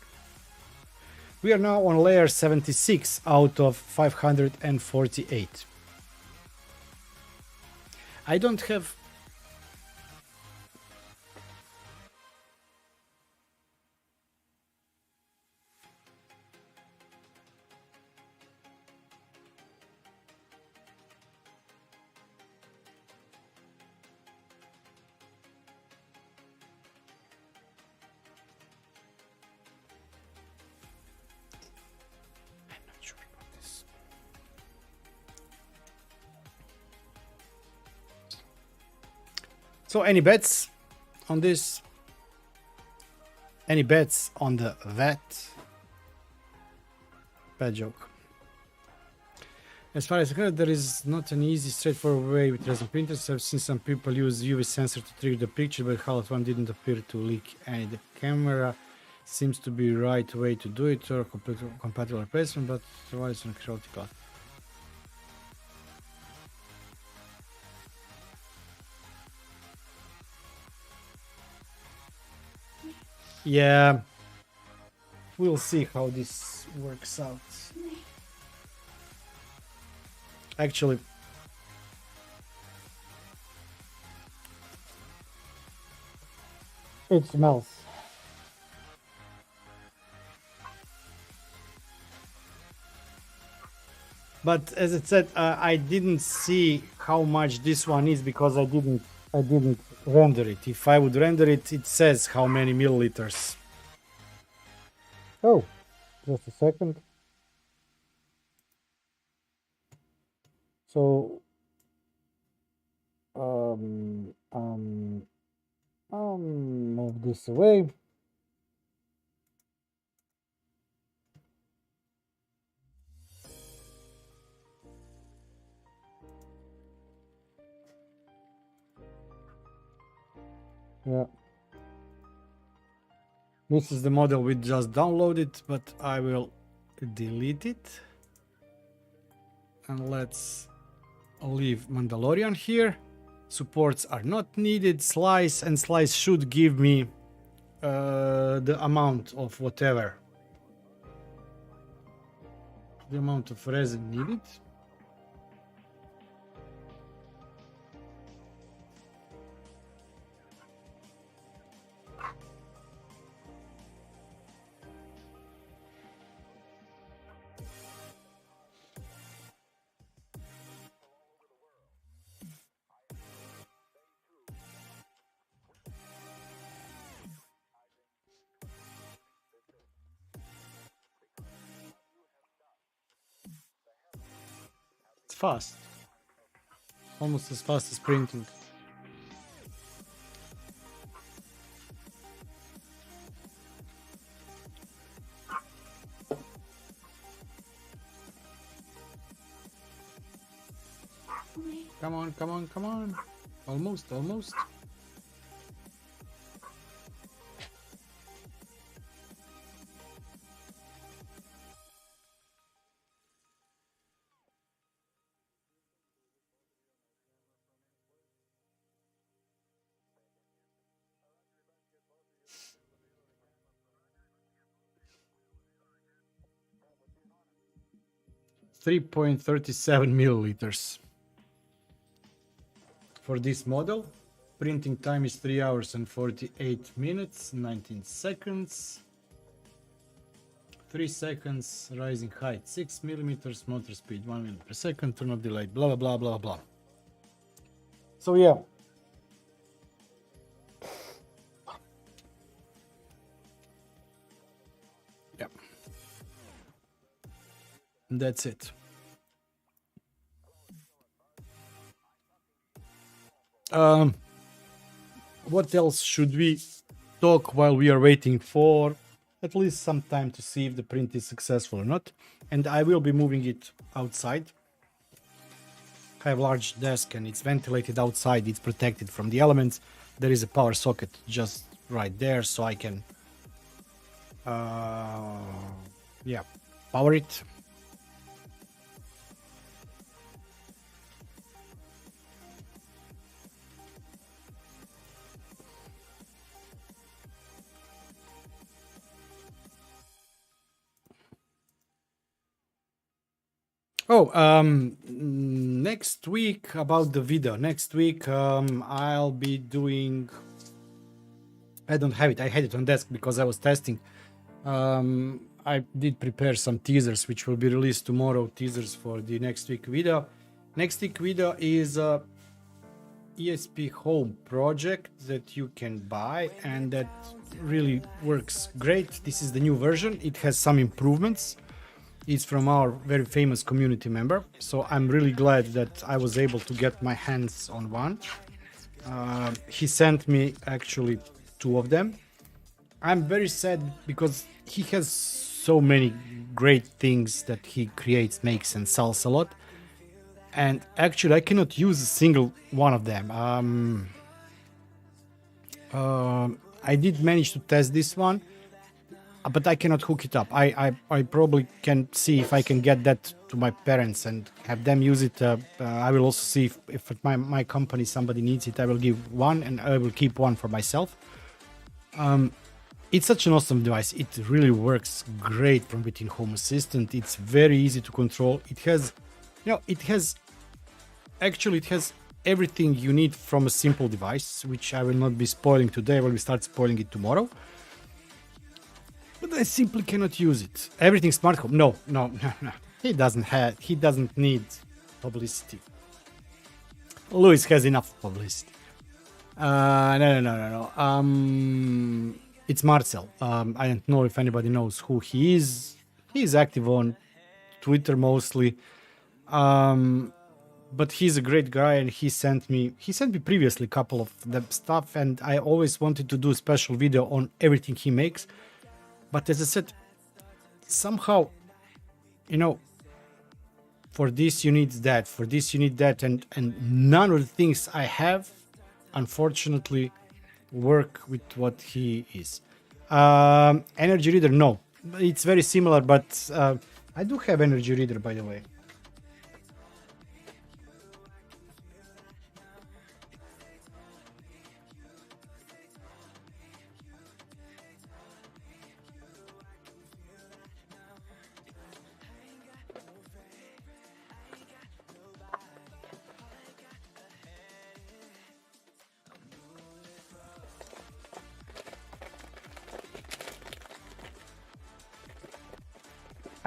We are now on layer 76 out of 548. I don't have... I'm not sure about this. So any bets on this? Any bets on the VAT? Bad joke. As far as I heard, there is not an easy, straightforward way with resin printers. I've seen some people use UV sensor to trigger the picture, but HALOT-ONE didn't appear to leak any. The camera seems to be right way to do it, or compatible replacement, but otherwise on Creality HALOT. Yeah, we'll see how this works out. Actually, it smells. But as I said, I didn't see how much this one is because I didn't render it. If I would render it, it says how many milliliters. Oh, just a second. So, I'll move this away. Yeah. This is the model we just downloaded, but I will delete it. And let's leave Mandalorian here. Supports are not needed. Slice, and slice should give me the amount of whatever. The amount of resin needed. It's fast. Almost as fast as printing. Come on, come on, come on. Almost, almost. .37 milliliters. For this model, printing time is 3 hours and 48 minutes, 19 seconds. 3 seconds, rising height 6 millimeters, motor speed 1 millimeter per second, turn off delay, blah blah blah blah blah. So yeah. Yeah. That's it. What else should we talk while we are waiting for at least some time to see if the print is successful or not? And I will be moving it outside. I have a large desk and it's ventilated outside, it's protected from the elements. There is a power socket just right there, so I can yeah, power it. Oh, next week about the video. Next week, I'll be doing. I don't have it. I had it on desk because I was testing. I did prepare some teasers, which will be released tomorrow. Teasers for the next week video. Next week video is a ESP Home project that you can buy, and that really works great. This is the new version. It has some improvements. It's from our very famous community member, so I'm really glad that I was able to get my hands on one. He sent me actually 2 of them. I'm very sad because he has so many great things that he creates, makes, and sells a lot, and actually I cannot use a single one of them. I did manage to test this one, but I cannot hook it up. I probably can see if I can get that to my parents and have them use it. I will also see if at my company somebody needs it. I will give one, and I will keep one for myself. It's such an awesome device. It really works great from within Home Assistant. It's very easy to control. It has, it has everything you need from a simple device, which I will not be spoiling today. I will start spoiling it tomorrow. But I simply cannot use it. Everything smart home. No. He doesn't need publicity. Louis has enough publicity. No. It's Marcel. I don't know if anybody knows who he is. He's active on Twitter mostly. But he's a great guy, and he sent me previously a couple of the stuff, and I always wanted to do a special video on everything he makes. But as I said, somehow, for this you need that, for this you need that, and none of the things I have, unfortunately, work with what he is. Energy reader, no. It's very similar, but I do have energy reader, by the way.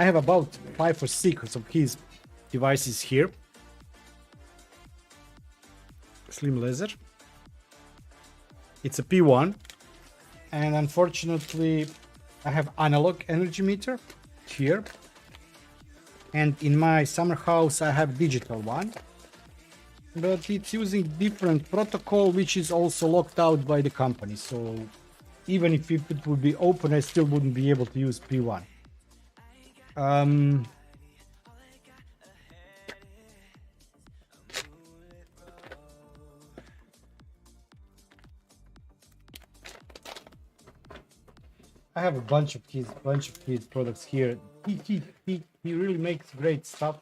I have about 5 or 6 of his devices here. Slim laser. It's a P1, and unfortunately I have analog energy meter here, and in my summer house I have digital one, but it's using different protocol, which is also locked out by the company. So even if it would be open, I still wouldn't be able to use P1. I have a bunch of his products here. He really makes great stuff.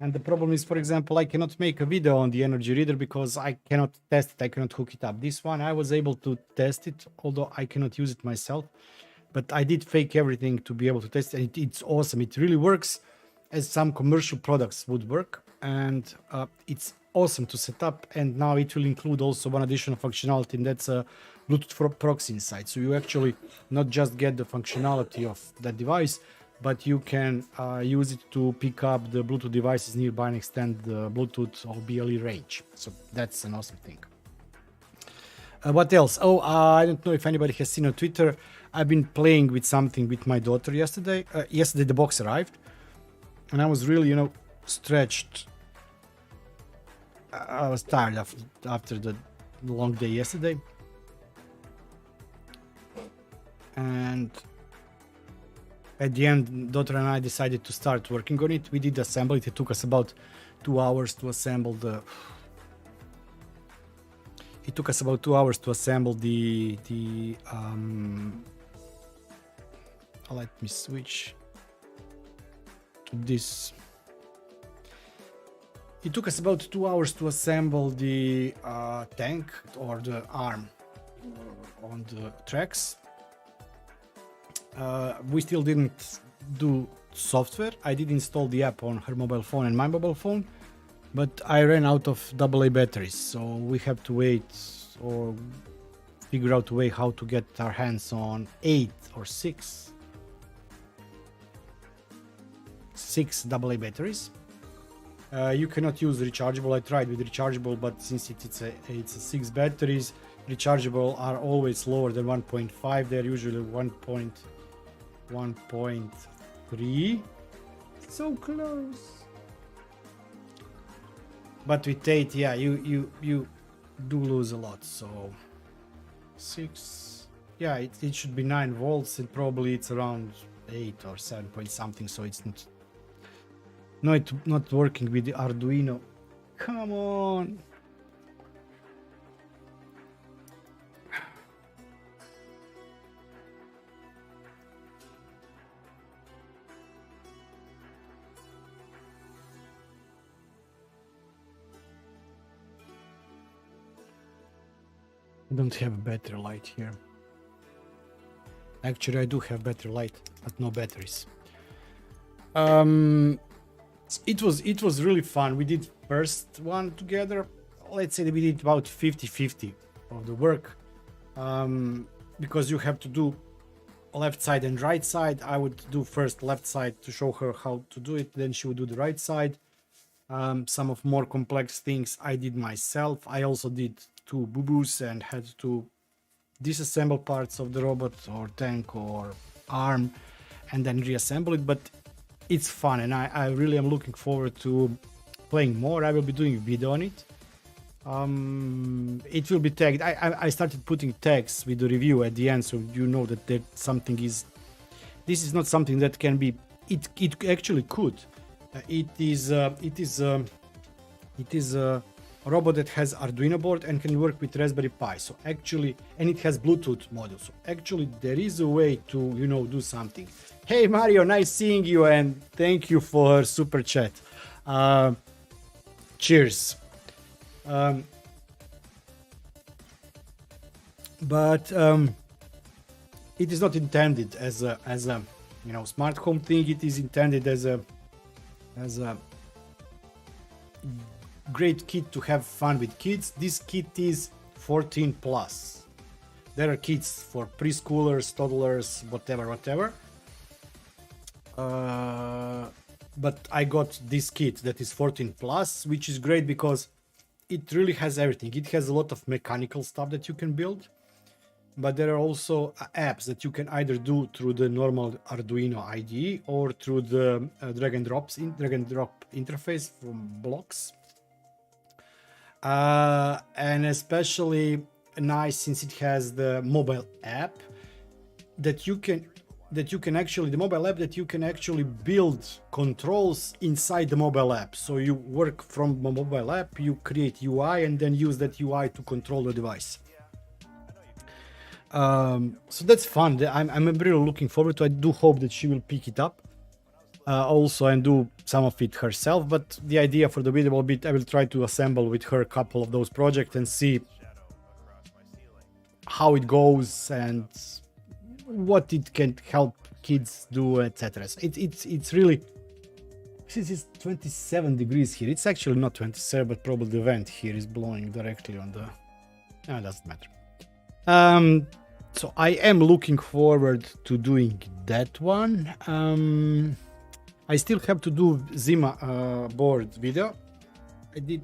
And the problem is, for example, I cannot make a video on the energy reader because I cannot test it. I cannot hook it up. This one I was able to test it, although I cannot use it myself. But I did fake everything to be able to test it. It's awesome. It really works as some commercial products would work. And it's awesome to set up. And now it will include also one additional functionality, and that's a Bluetooth proxy inside. So you actually not just get the functionality of that device, but you can use it to pick up the Bluetooth devices nearby and extend the Bluetooth or BLE range. So that's an awesome thing. What else? Oh, I don't know if anybody has seen on Twitter. I've been playing with something with my daughter yesterday. Yesterday the box arrived, and I was really, stretched. I was tired after the long day yesterday. And at the end, daughter and I decided to start working on it. We did assemble it. It took us about 2 hours to assemble the... let me switch to this. It took us about 2 hours to assemble the tank or the arm on the tracks. We still didn't do software. I did install the app on her mobile phone and my mobile phone, but I ran out of AA batteries, so we have to wait or figure out a way how to get our hands on 8 or 6 AA batteries. You cannot use rechargeable. I tried with rechargeable, but since it's a 6 batteries, rechargeable are always lower than 1.5. They're usually 1.3. So close. But with 8, yeah, you do lose a lot. So 6, yeah, it should be 9 volts, and probably it's around 8 or 7 point something. So it's not working with the Arduino. Come on. I don't have a battery light here. Actually, I do have battery light, but no batteries. It was really fun. We did first one together. Let's say that we did about 50-50 of the work, because you have to do left side and right side. I would do first left side to show her how to do it, then she would do the right side. Some of more complex things I did myself. I also did 2 boo-boos and had to disassemble parts of the robot or tank or arm and then reassemble it, but it's fun, and I really am looking forward to playing more. I will be doing a video on it. It will be tagged. I started putting tags with the review at the end, so you know that something is. This is not something that can be. It actually could. It is a robot that has Arduino board and can work with Raspberry Pi. So actually, and it has Bluetooth module. So actually, there is a way to do something. Hey Mario, nice seeing you, and thank you for super chat. Cheers. But it is not intended as a smart home thing. It is intended as a great kit to have fun with kids. This kit is 14 plus. There are kits for preschoolers, toddlers, whatever. But I got this kit that is 14 plus, which is great because it really has everything. It has a lot of mechanical stuff that you can build, but there are also apps that you can either do through the normal Arduino IDE or through the drag and drop interface from blocks. And especially nice since it has the mobile app that you can actually build controls inside the mobile app. So you work from the mobile app, you create UI and then use that UI to control the device. So that's fun. I'm really looking forward to it. I do hope that she will pick it up also and do some of it herself, but the idea for the video will be I will try to assemble with her a couple of those projects and see how it goes and what it can help kids do, etc. So it's really, since it's 27 degrees here, it's actually not 27, but probably the vent here is blowing directly on the, no, it doesn't matter. So I am looking forward to doing that one. I still have to do Zima board video. I did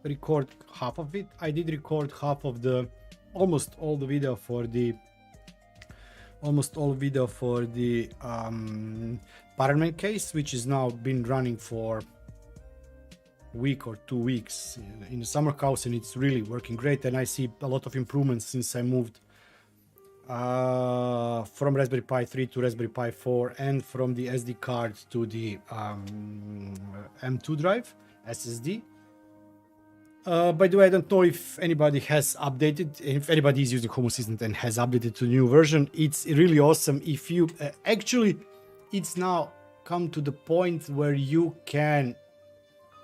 record half of it. I did record half of the, almost all video for the Parentman case, which is now been running for a week or 2 weeks in the summer house, and it's really working great. And I see a lot of improvements since I moved from Raspberry Pi 3 to Raspberry Pi 4 and from the SD card to the M2 drive SSD. By the way, I don't know if anybody has updated, if anybody is using Home Assistant and has updated to the new version. It's really awesome. If you actually, it's now come to the point where you can,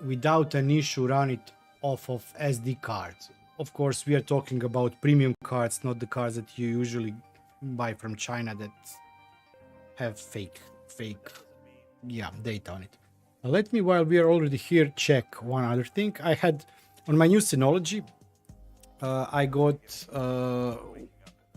without an issue, run it off of SD cards. Of course, we are talking about premium cards, not the cards that you usually buy from China that have fake yeah, data on it. Let me, while we are already here, check one other thing. I had on my new Synology, I got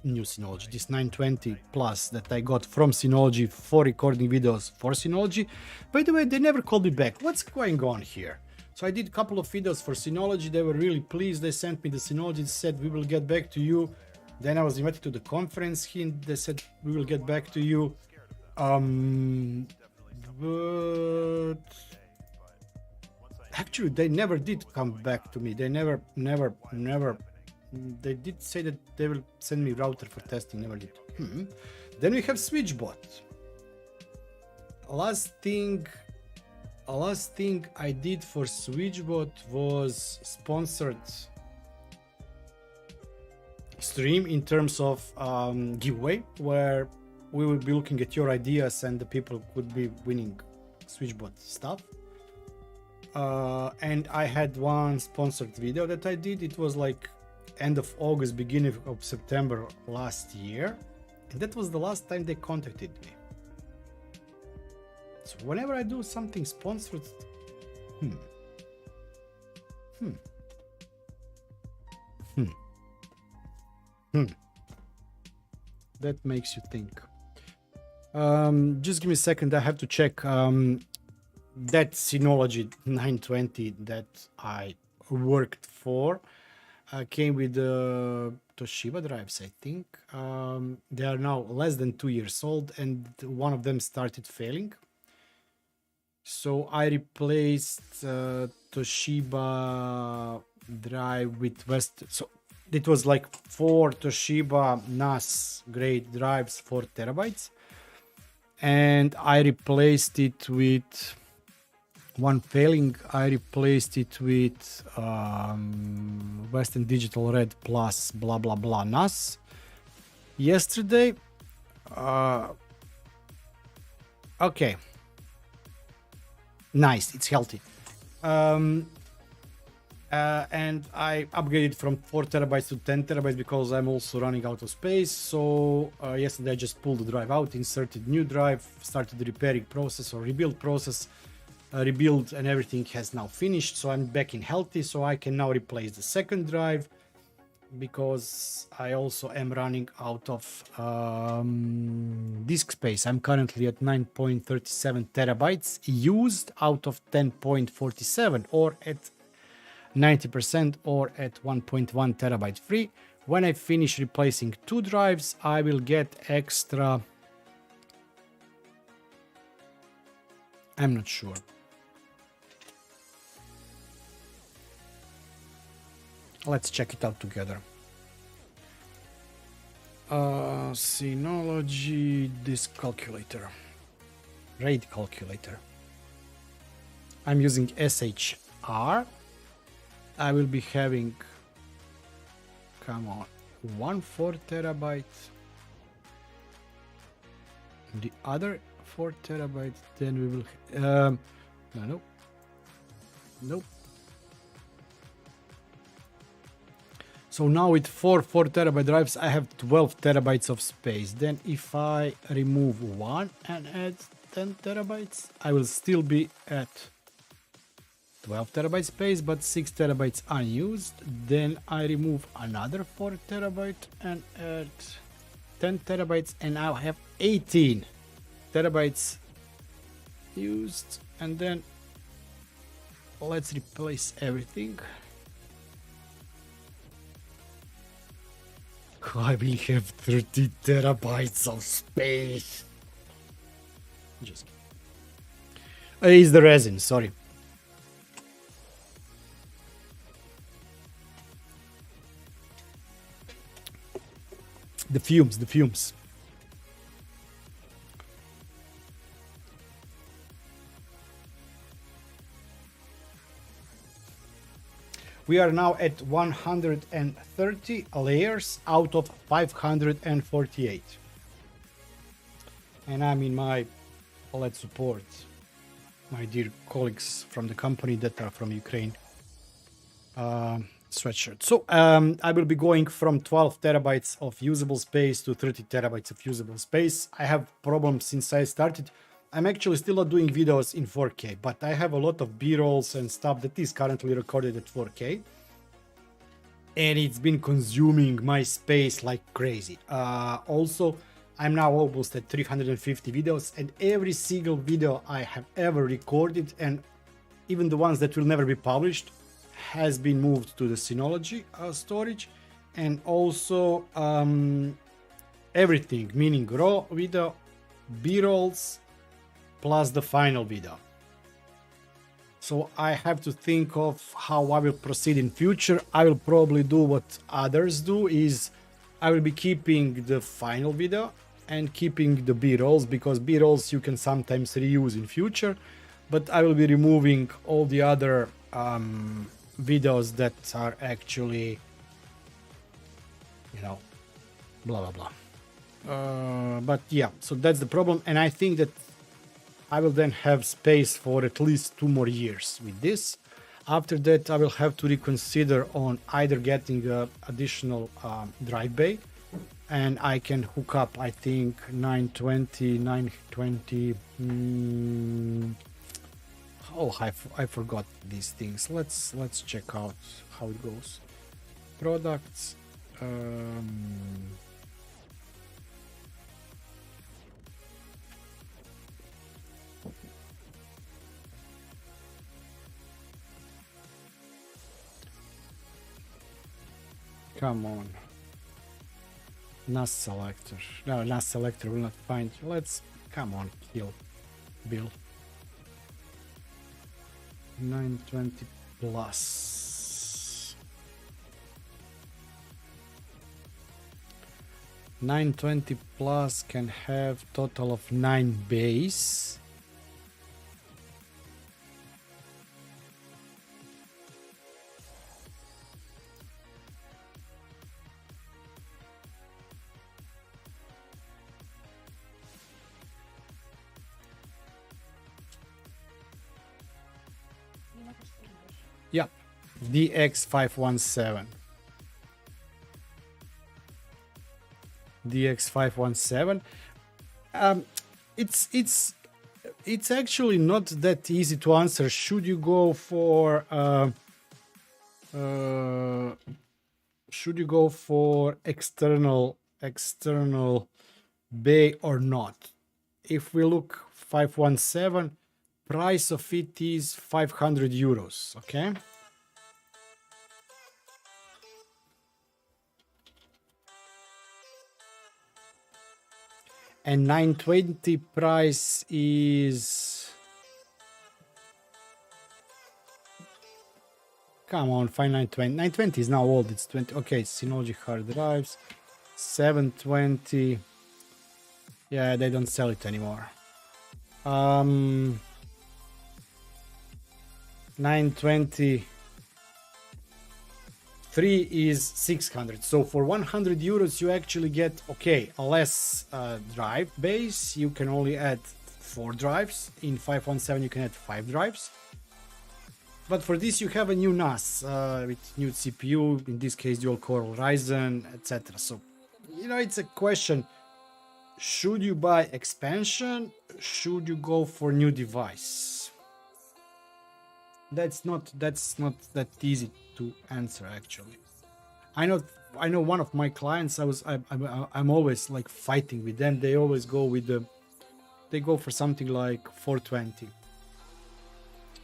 new Synology, this 920 Plus that I got from Synology for recording videos for Synology. By the way, they never called me back. What's going on here? So I did a couple of videos for Synology. They were really pleased. They sent me the Synology. They said, we will get back to you. Then I was invited to the conference here. They said, we will get back to you. But actually, they never did come back to me. They never. They did say that they will send me router for testing. Never did. Then we have SwitchBot. Last thing I did for SwitchBot was sponsored stream in terms of giveaway, where we will be looking at your ideas and the people could be winning SwitchBot stuff. And I had one sponsored video that I did. It was like end of August, beginning of September last year. And that was the last time they contacted me. So whenever I do something sponsored, that makes you think. Just give me a second. I have to check that Synology 920 that I worked for came with Toshiba drives, I think. They are now less than 2 years old, and one of them started failing. So I replaced Toshiba drive with West. So it was like 4 Toshiba NAS grade drives, 4 terabytes. And I replaced it with one failing. I replaced it with Western Digital Red Plus blah blah blah NAS yesterday. Okay, nice, it's healthy. And I upgraded from 4 terabytes to 10 terabytes because I'm also running out of space. So yesterday I just pulled the drive out, inserted new drive, started the repairing process or rebuild process. Rebuild and everything has now finished, so I'm back in healthy, so I can now replace the second drive because I also am running out of disk space. I'm currently at 9.37 terabytes used out of 10.47, or at 90%, or at 1.1 terabyte free. When I finish replacing 2 drives, I will get extra. I'm not sure. Let's check it out together. Synology disk calculator, RAID calculator. I'm using SHR. I will be having, come on, 1 4 terabyte, the other 4 terabytes. Then we will nope. So now with 4 terabyte drives, I have 12 terabytes of space. Then if I remove one and add 10 terabytes, I will still be at 12 terabyte space, but 6 terabytes unused. Then I remove another 4 terabyte and add 10 terabytes, and now I have 18 terabytes used. And then let's replace everything. I will have 30 terabytes of space. Just it's the resin, sorry. The fumes. We are now at 130 layers out of 548. And I'm in my, let's support my dear colleagues from the company that are from Ukraine sweatshirt. So I will be going from 12 terabytes of usable space to 30 terabytes of usable space. I have problems since I started. I'm actually still not doing videos in 4K, but I have a lot of b-rolls and stuff that is currently recorded at 4K, and it's been consuming my space like crazy. Also, I'm now almost at 350 videos, and every single video I have ever recorded, and even the ones that will never be published, has been moved to the Synology storage. And also everything, meaning raw video, b-rolls, plus the final video. So I have to think of how I will proceed in future. I will probably do what others do, is I will be keeping the final video and keeping the b-rolls, because b-rolls you can sometimes reuse in future, but I will be removing all the other videos that are actually, you know, blah blah blah. But yeah, so that's the problem, and I think that I will then have space for at least 2 more years with this. After that, I will have to reconsider on either getting an additional drive bay, and I can hook up, I think, 920. Oh, I forgot these things. Let's check out how it goes. Products. Come on. NAS selector. No, NAS selector will not find. Let's, come on, kill Bill. 920 plus. 920 plus can have total of 9 bays. Yep, DX517. DX517. It's actually not that easy to answer. Should you go for external bay or not? If we look 517, price of it is 500 euros. Okay. And 920 price is, come on, find 920. 920 is now old, it's 20. Okay, Synology hard drives. 720. Yeah, they don't sell it anymore. 920. 3 is 600. So for 100 euros you actually get, okay, a less drive base. You can only add 4 drives. In 517 you can add 5 drives. But for this you have a new NAS with new CPU, in this case dual core Ryzen, etc. So, you know, it's a question. Should you buy expansion? Should you go for new device? That's not that easy to answer actually. I know one of my clients, I'm always like fighting with them. They always go with they go for something like 420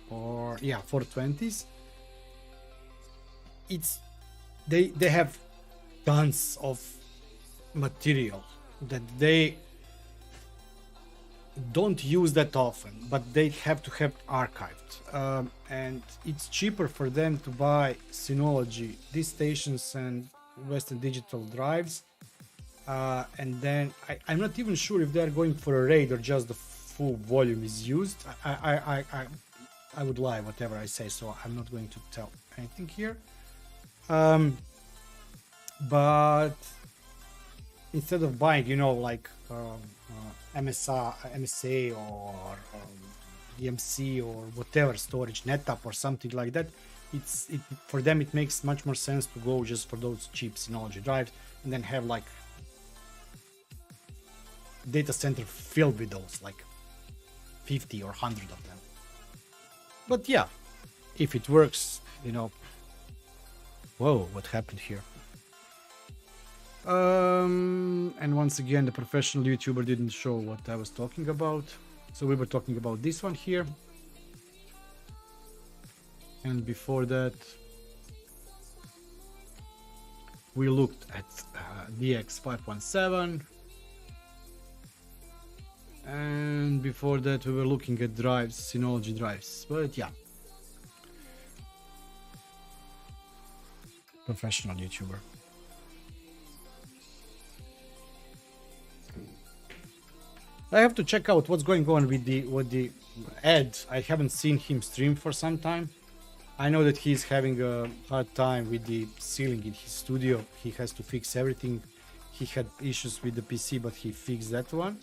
or yeah, 420s. They have tons of material that they don't use that often, but they have to have archived, and it's cheaper for them to buy Synology DiskStations and Western Digital drives, and then I'm not even sure if they're going for a RAID or just the full volume is used. I would lie whatever I say, so I'm not going to tell anything here. But instead of buying, you know, like MSA or EMC or whatever storage, NetApp or something like that, for them it makes much more sense to go just for those cheap Synology drives and then have like data center filled with those, like 50 or 100 of them. But yeah, if it works, you know. Whoa, what happened here? And once again, the professional YouTuber didn't show what I was talking about. So we were talking about this one here. And before that, we looked at DX517. And before that, we were looking at drives, Synology drives. But yeah. Professional YouTuber. I have to check out what's going on with the Ed. I haven't seen him stream for some time. I know that he's having a hard time with the ceiling in his studio. He has to fix everything. He had issues with the PC, but he fixed that one.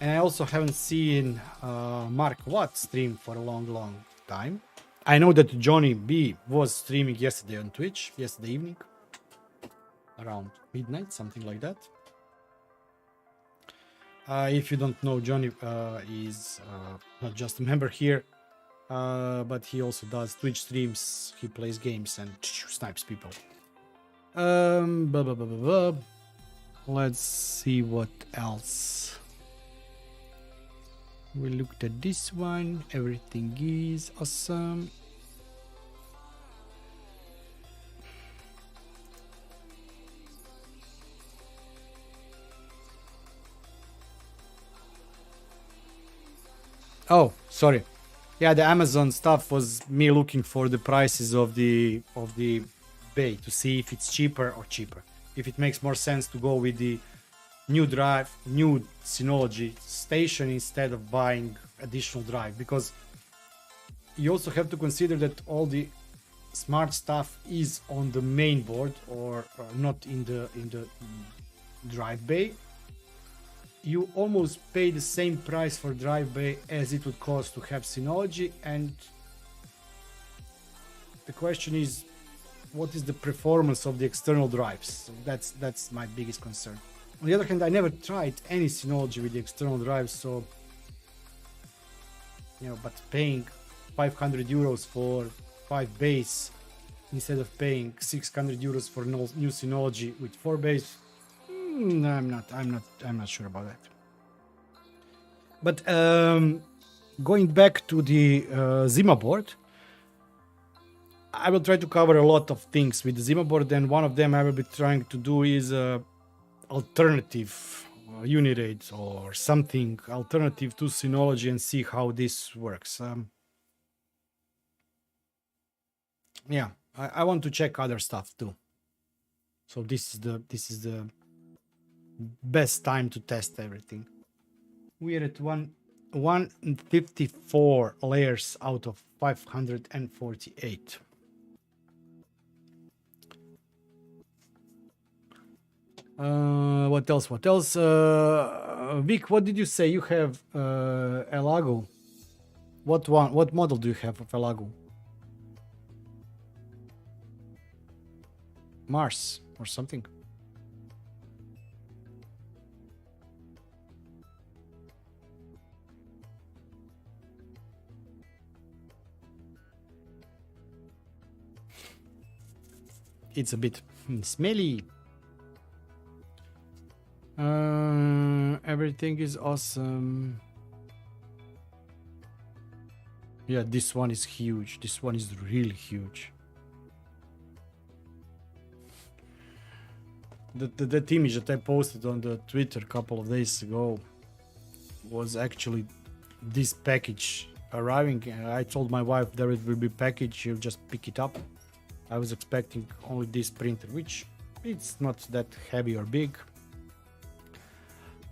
And I also haven't seen Mark Watt stream for a long time. I know that Johnny B was streaming yesterday on Twitch, yesterday evening, around midnight, something like that. If you don't know, Johnny is not just a member here, but he also does Twitch streams. He plays games and snipes people. Let's see what else. We looked at this one. Everything is awesome. Oh, sorry. Yeah, the Amazon stuff was me looking for the prices of the bay to see if it's cheaper or cheaper. If it makes more sense to go with the new drive, new Synology station instead of buying additional drive, because you also have to consider that all the smart stuff is on the main board or not in the drive bay. You almost pay the same price for drive bay as it would cost to have Synology, and the question is, what is the performance of the external drives? So that's my biggest concern. On the other hand, I never tried any Synology with the external drives, so you know, but paying 500 euros for 5 bays instead of paying 600 euros for new Synology with 4 bays, I'm not sure about that. But going back to the Zima board, I will try to cover a lot of things with the Zima board, and one of them I will be trying to do is alternative Uniraid or something alternative to Synology, and see how this works. Yeah, I want to check other stuff too. So this is the best time to test everything. We are at 154 layers out of 548. What else? Vic, what did you say? You have Elago. What one? What model do you have of Elago? Mars or something? It's a bit smelly. Everything is awesome. Yeah, this one is huge. This one is really huge. That image that I posted on the Twitter a couple of days ago was actually this package arriving. I told my wife there it will be package, she'll just pick it up. I was expecting only this printer, which it's not that heavy or big.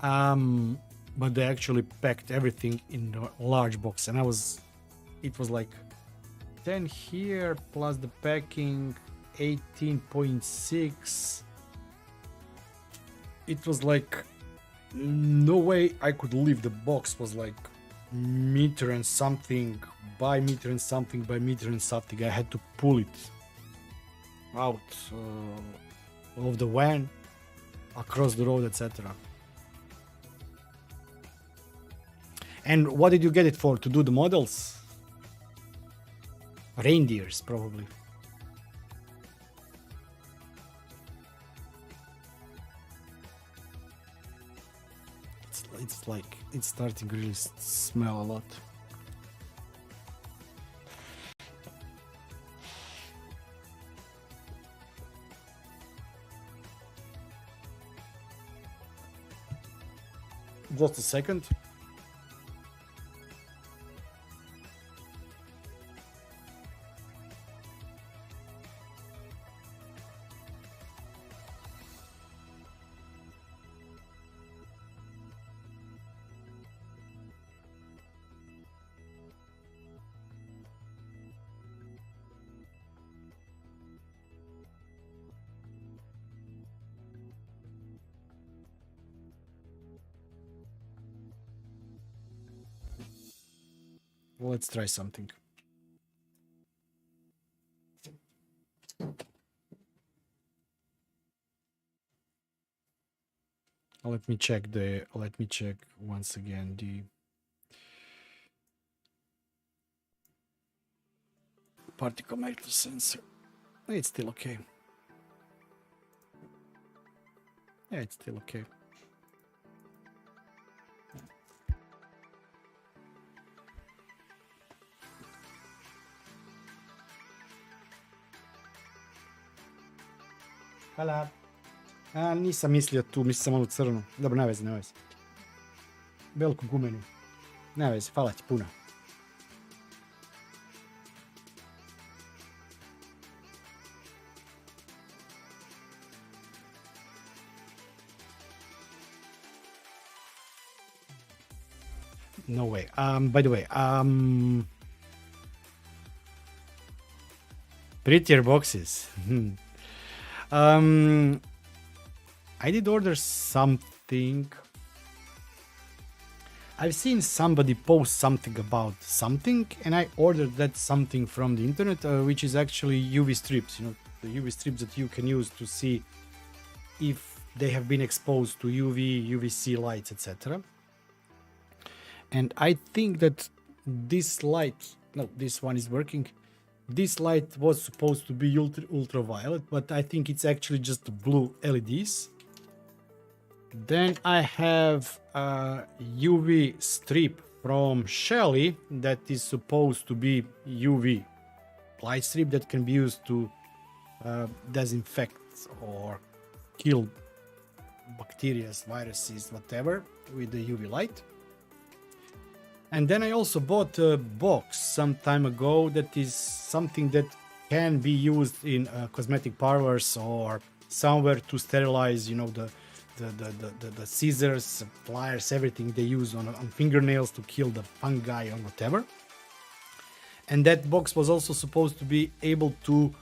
But they actually packed everything in a large box, and it was like 10 here plus the packing, 18.6. It was like no way I could leave. The box was like meter and something by meter and something by meter and something. I had to pull it out of the van, across the road, etc. And what did you get it for? To do the models? Reindeers, probably. It's like it's starting to really smell a lot. Just a second. Let's try something. Let me check once again the particle matter sensor. It's still okay. Yeah, it's still okay. Hvala. A, nisam mislio tu, mislio sam onu crnu. Dobro, ne veze, ne veze. Veliku gumenu. Ne veze, hvala ti puno. No way. By the way, prettier boxes. I did order something. I've seen somebody post something about something, and I ordered that something from the internet, which is actually UV strips. You know, the UV strips that you can use to see if they have been exposed to UV, UVC lights, etc. And I think that this light, no, this one is working. This light was supposed to be ultraviolet, but I think it's actually just blue LEDs. Then I have a UV strip from Shelly that is supposed to be UV light strip that can be used to disinfect or kill bacteria, viruses, whatever, with the UV light. And then I also bought a box some time ago that is something that can be used in cosmetic parlors or somewhere to sterilize, you know, the scissors, pliers, everything they use on fingernails to kill the fungi or whatever. And that box was also supposed to be able to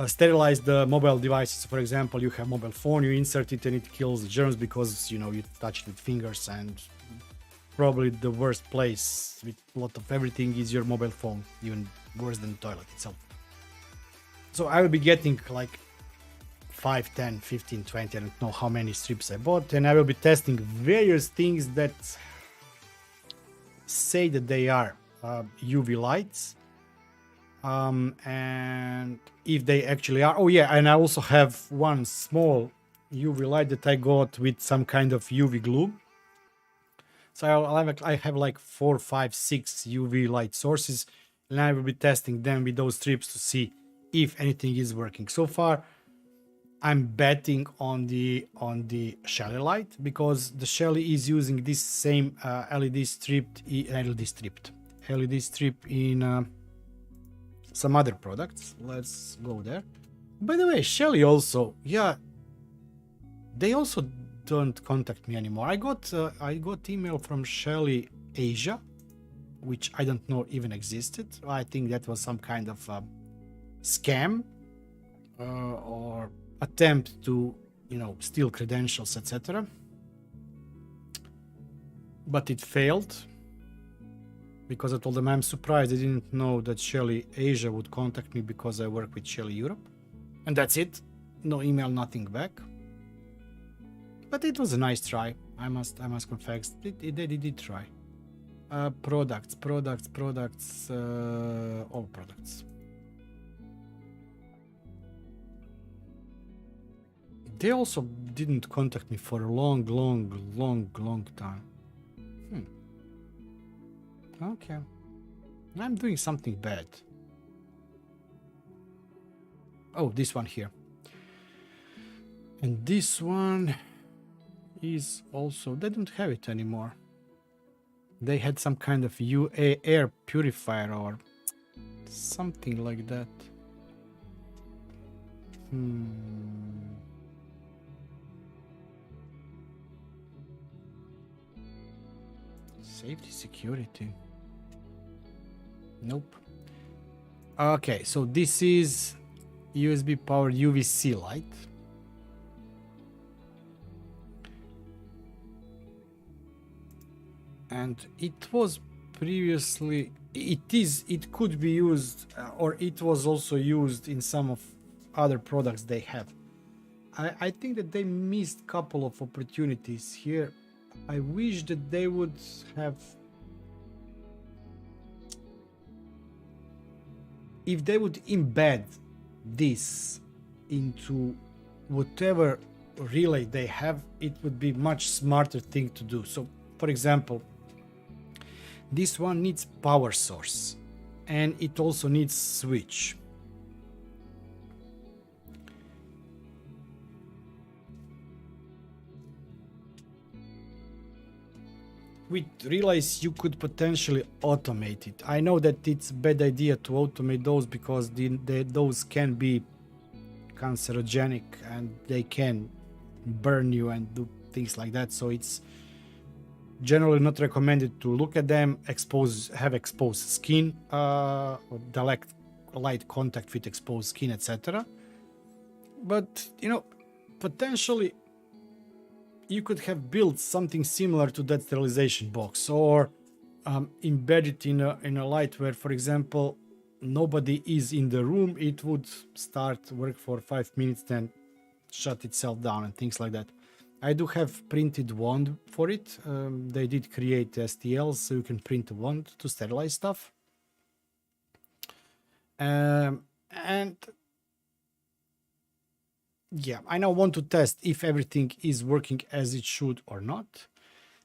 sterilize the mobile devices. For example, you have mobile phone, you insert it and it kills the germs because, you know, you touch it with fingers, and probably the worst place with a lot of everything is your mobile phone, even worse than the toilet itself. So I will be getting like 5, 10, 15, 20, I don't know how many strips I bought, and I will be testing various things that say that they are UV lights, and if they actually are. Oh yeah, and I also have one small UV light that I got with some kind of UV glue. So I have like 4, 5, 6 UV light sources, and I will be testing them with those strips to see if anything is working. So far, I'm betting on the Shelly light, because the Shelly is using this same LED strip in some other products. Let's go there. By the way, Shelly also, yeah, they also don't contact me anymore. I got email from Shelly Asia, which I don't know even existed. I think that was some kind of scam or attempt to, you know, steal credentials, etc. But it failed, because I told them I'm surprised I didn't know that Shelly Asia would contact me because I work with Shelly Europe, and that's it. No email, nothing back. But it was a nice try. I must confess, they did try. Products, all products. They also didn't contact me for a long time. Okay. I'm doing something bad. Oh, this one here. And this one is also, they don't have it anymore. They had some kind of air purifier or something like that. Safety, security. Nope. Okay, so this is USB powered UVC light. And it was previously, it could be used, or it was also used in some of other products they have. I think that they missed a couple of opportunities here. I wish that they would have, if they would embed this into whatever relay they have, it would be much smarter thing to do. So for example, this one needs power source and it also needs switch. With relays you could potentially automate it. I know that it's a bad idea to automate those because those can be cancerogenic and they can burn you and do things like that, so it's generally not recommended to look at them, have exposed skin, or direct light contact with exposed skin, etc. But you know, potentially you could have built something similar to that sterilization box, or embedded in a light where, for example, nobody is in the room, it would start work for 5 minutes, then shut itself down and things like that. I do have printed wand for it. They did create STLs, so you can print a wand to sterilize stuff. And yeah, I now want to test if everything is working as it should or not.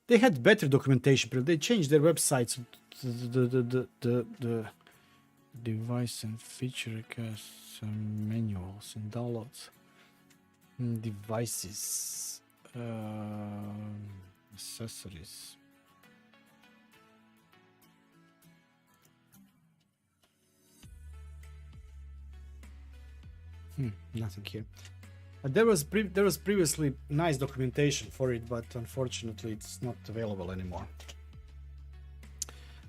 They had better documentation, but they changed their websites. The device and feature requests, manuals and downloads, devices, accessories. Nothing here. There was previously nice documentation for it, but unfortunately it's not available anymore.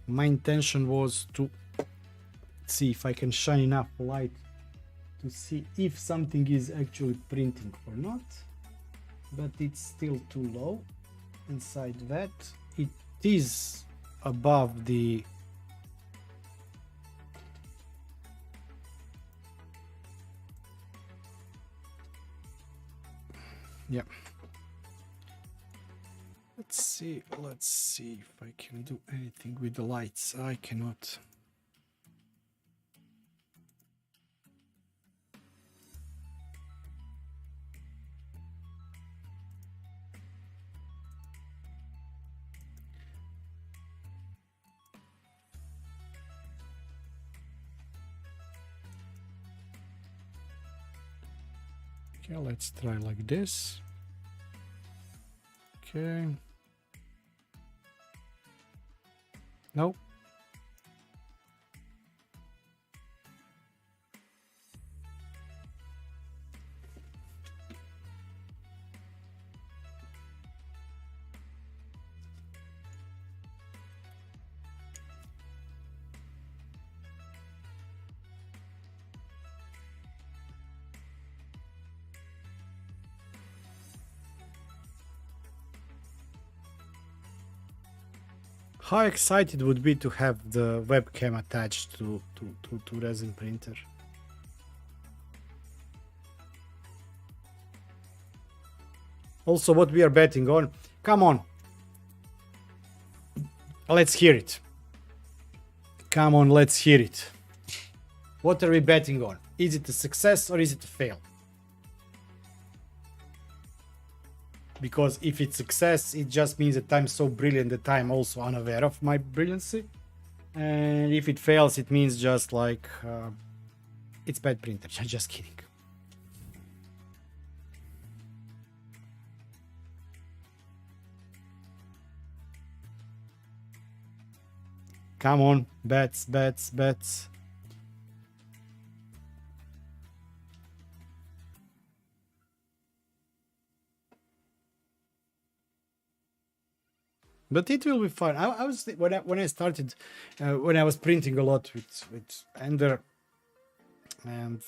My intention was to see if I can shine enough light to see if something is actually printing or not, but it's still too low. Inside that, it is above the yeah. Let's see if I can do anything with the lights. I cannot. Okay, let's try like this. Okay. No. How excited would be to have the webcam attached to resin printer. Also, what we are betting on. Come on. Let's hear it. Come on, let's hear it. What are we betting on? Is it a success or is it a fail? Because if it's success, it just means that I'm so brilliant that I'm also unaware of my brilliancy. And if it fails, it means just like it's bad printer. Just kidding. Come on, bets, bets, bets. But it will be fun. I was when I started, when I was printing a lot with Ender and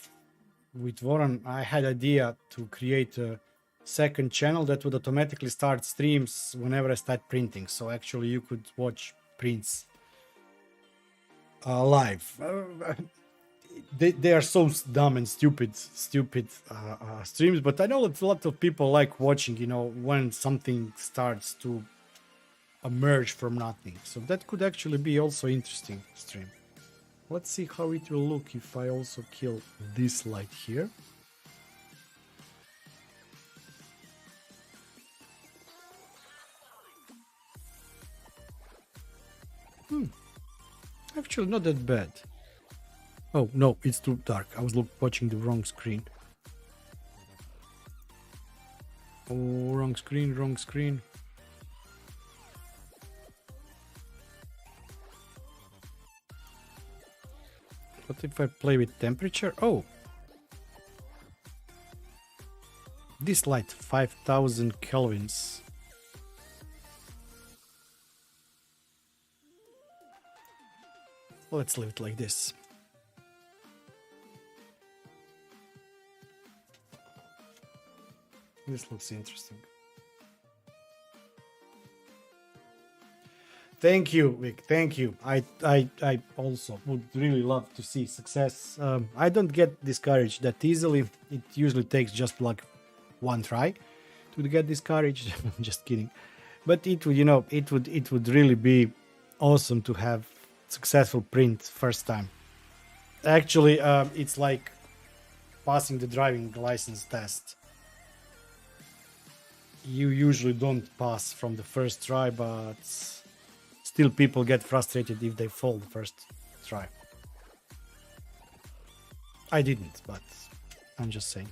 with Warren, I had idea to create a second channel that would automatically start streams whenever I start printing. So actually, you could watch prints live. They are so dumb and stupid streams, but I know that a lot of people like watching. You know, when something starts to emerge from nothing. So that could actually be also interesting stream. Let's see how it will look if I also kill this light here. Actually not that bad. Oh no, it's too dark. I was watching the wrong screen. Oh, wrong screen, wrong screen. What if I play with temperature? Oh! This light, 5000 kelvins. Let's leave it like this. This looks interesting. Thank you, Vic. Thank you. I also would really love to see success. I don't get discouraged that easily. It usually takes just like one try to get discouraged. Just kidding. But it would, you know, it would really be awesome to have successful print first time. Actually, it's like passing the driving license test. You usually don't pass from the first try, but still people get frustrated if they fall the first try. I didn't, but I'm just saying.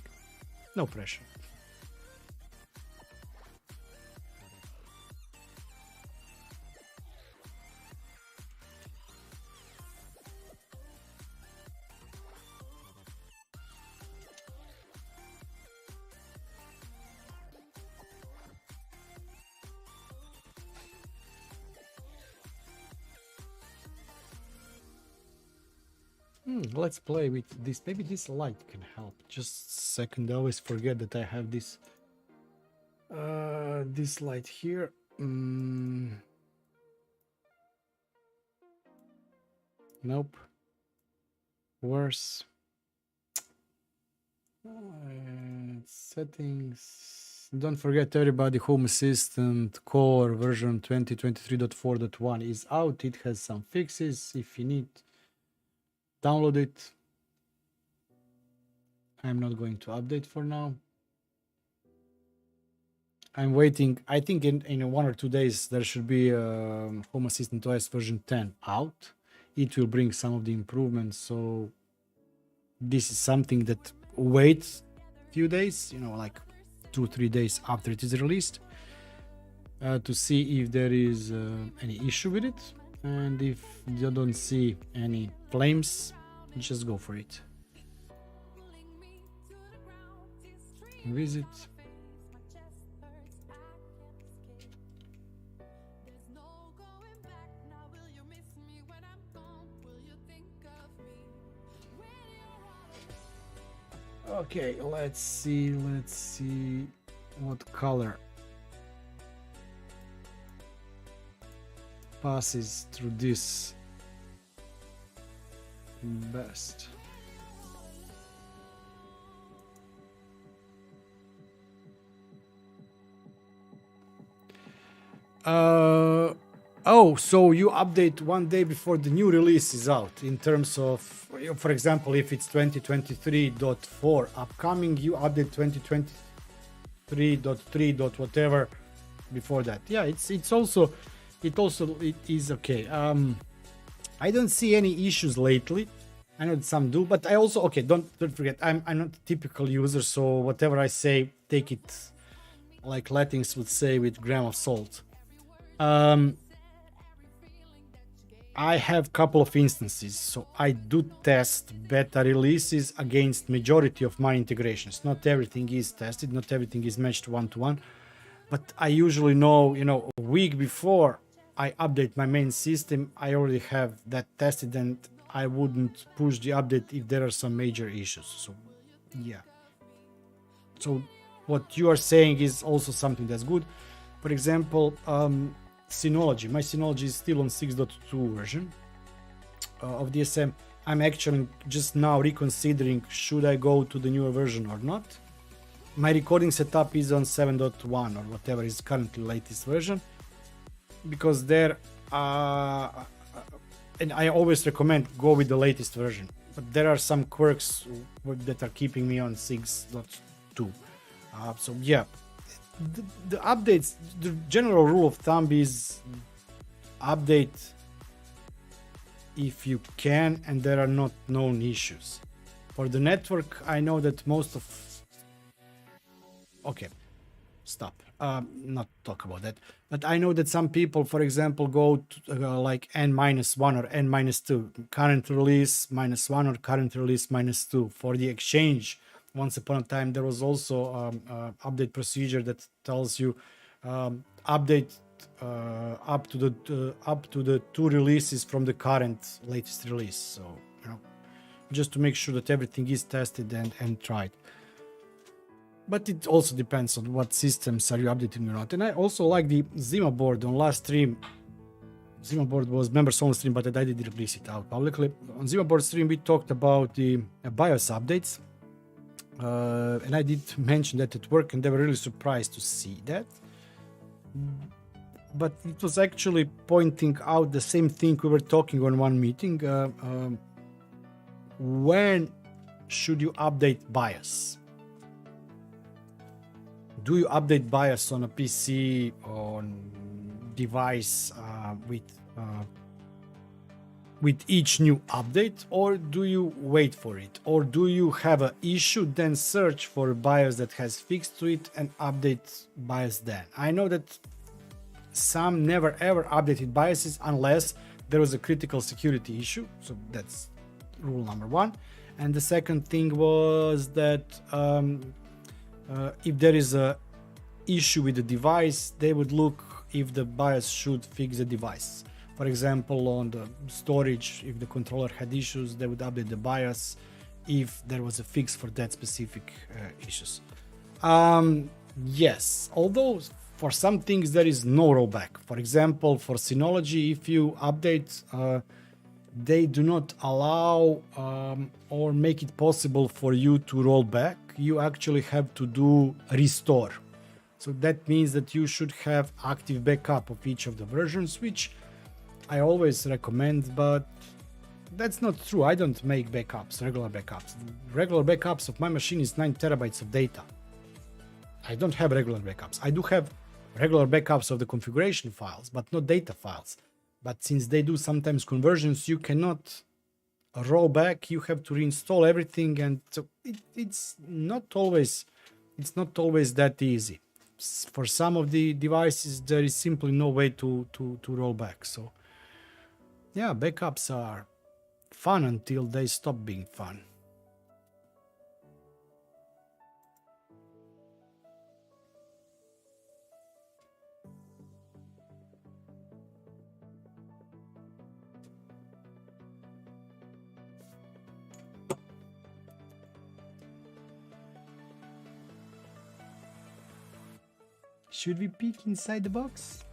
No pressure. Let's play with this. Maybe this light can help. Just a second. I always forget that I have this this light here. Nope. Worse. Settings. Don't forget, everybody, Home Assistant Core version 2023.4.1 is out. It has some fixes. If you need, download it. I'm not going to update for now. I'm waiting. I think in 1 or 2 days there should be Home Assistant OS version 10 out. It will bring some of the improvements. So this is something that waits a few days, you know, like 2-3 days after it is released, to see if there is any issue with it. And if you don't see any flames, just go for it. Visit. Okay, let's see what color passes through this best. Oh, so you update one day before the new release is out. In terms of, for example, if it's 2023.4 upcoming, you update 2023.3. Whatever before that. Yeah, it is okay. I don't see any issues lately. I know that some do, but I also, okay, don't forget, I'm not a typical user, so whatever I say, take it like Latins would say with gram of salt. I have couple of instances, so I do test beta releases against majority of my integrations. Not everything is tested, not everything is matched one-to-one, but I usually know, a week before I update my main system, I already have that tested and I wouldn't push the update if there are some major issues. So, yeah. So what you are saying is also something that's good. For example, Synology. My Synology is still on 6.2 version of DSM. I'm actually just now reconsidering should I go to the newer version or not. My recording setup is on 7.1 or whatever is currently latest version, because there and I always recommend go with the latest version, but there are some quirks that are keeping me on 6.2. So yeah, the updates, the general rule of thumb is update if you can and there are not known issues. For the network, I know that most of... Okay, stop. Not talk about that. But I know that some people, for example, go to like N-1 or N-2, current release -1 or current release -2. For the exchange, once upon a time, there was also update procedure that tells you update up to the 2 releases from the current latest release. So, just to make sure that everything is tested and tried. But it also depends on what systems are you updating or not. And I also like the Zima board on last stream. Zima board was members only stream, but I did release it out publicly. On Zima board stream, we talked about the BIOS updates. And I did mention that at work, and they were really surprised to see that. But it was actually pointing out the same thing we were talking on one meeting. When should you update BIOS? Do you update BIOS on a PC, on device with each new update, or do you wait for it? Or do you have an issue, then search for a BIOS that has fixed to it and update BIOS then? I know that some never ever updated BIOSes unless there was a critical security issue. So that's rule number 1. And the second thing was that if there is a issue with the device, they would look if the BIOS should fix the device. For example, on the storage, if the controller had issues, they would update the BIOS if there was a fix for that specific issues. Yes, although for some things there is no rollback. For example, for Synology, if you update, they do not allow or make it possible for you to roll back. You actually have to do restore. So that means that you should have active backup of each of the versions, which I always recommend, but that's not true. I don't make backups, regular backups. Regular backups of my machine is 9 terabytes of data. I don't have regular backups. I do have regular backups of the configuration files, but not data files. But since they do sometimes conversions, you cannot roll back. You have to reinstall everything, and so it's not always that easy. For some of the devices, there is simply no way to roll back. So yeah, backups are fun until they stop being fun. Should we peek inside the box?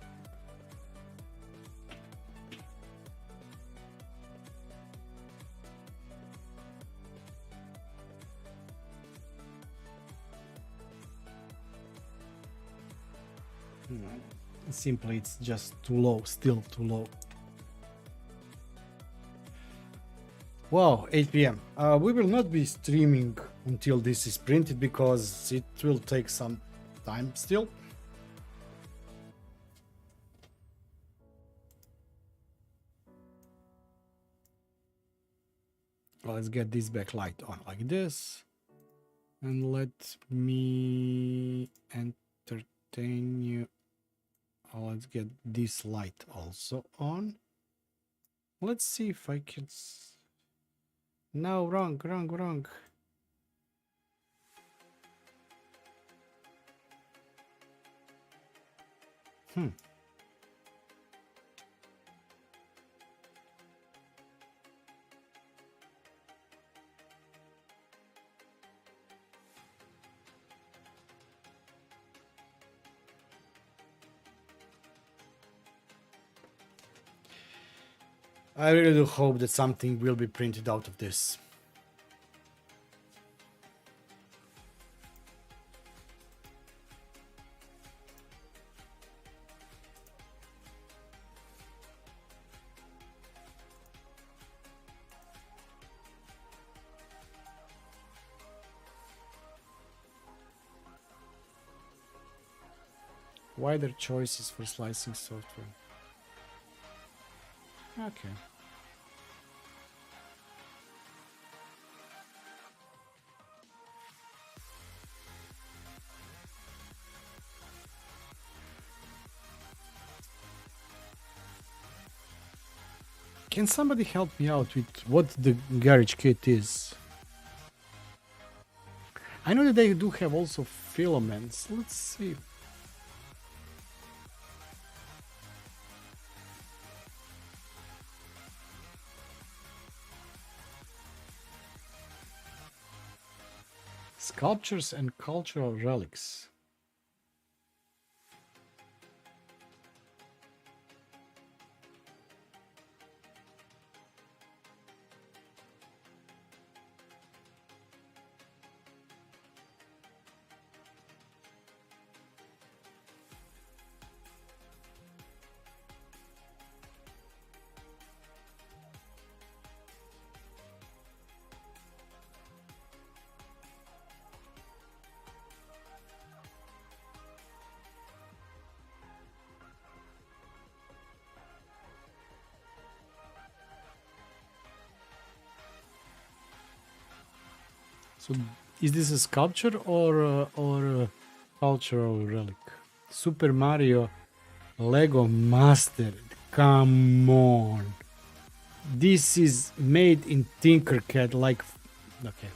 Simply, it's just too low, still too low. Wow, 8 p.m. We will not be streaming until this is printed because it will take some time still. Let's get this backlight on like this. And let me entertain you. Let's get this light also on. Let's see if I can... No, wrong. I really do hope that something will be printed out of this. Wider choices for slicing software. Okay. Can somebody help me out with what the garage kit is? I know that they do have also filaments. Let's see. Sculptures and cultural relics. So, is this a sculpture or a cultural relic? Super Mario Lego Master. Come on. This is made in Tinkercad, like... Okay.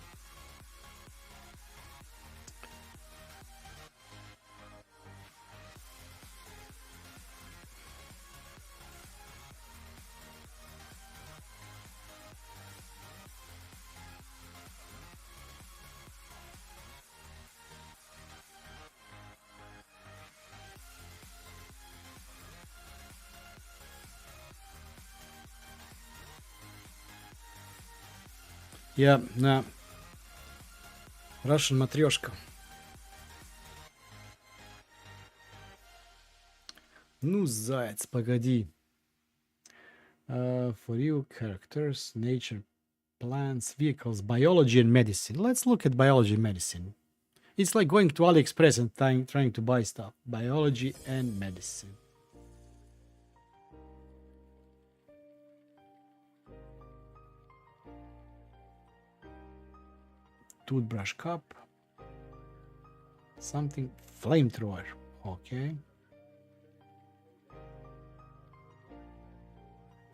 Yeah, nah. Russian matryoshka. Ну, заяц, погоди. For you, characters, nature, plants, vehicles, biology and medicine. Let's look at biology and medicine. It's like going to AliExpress and trying to buy stuff. Biology and medicine. Toothbrush cup. Something flamethrower. Okay.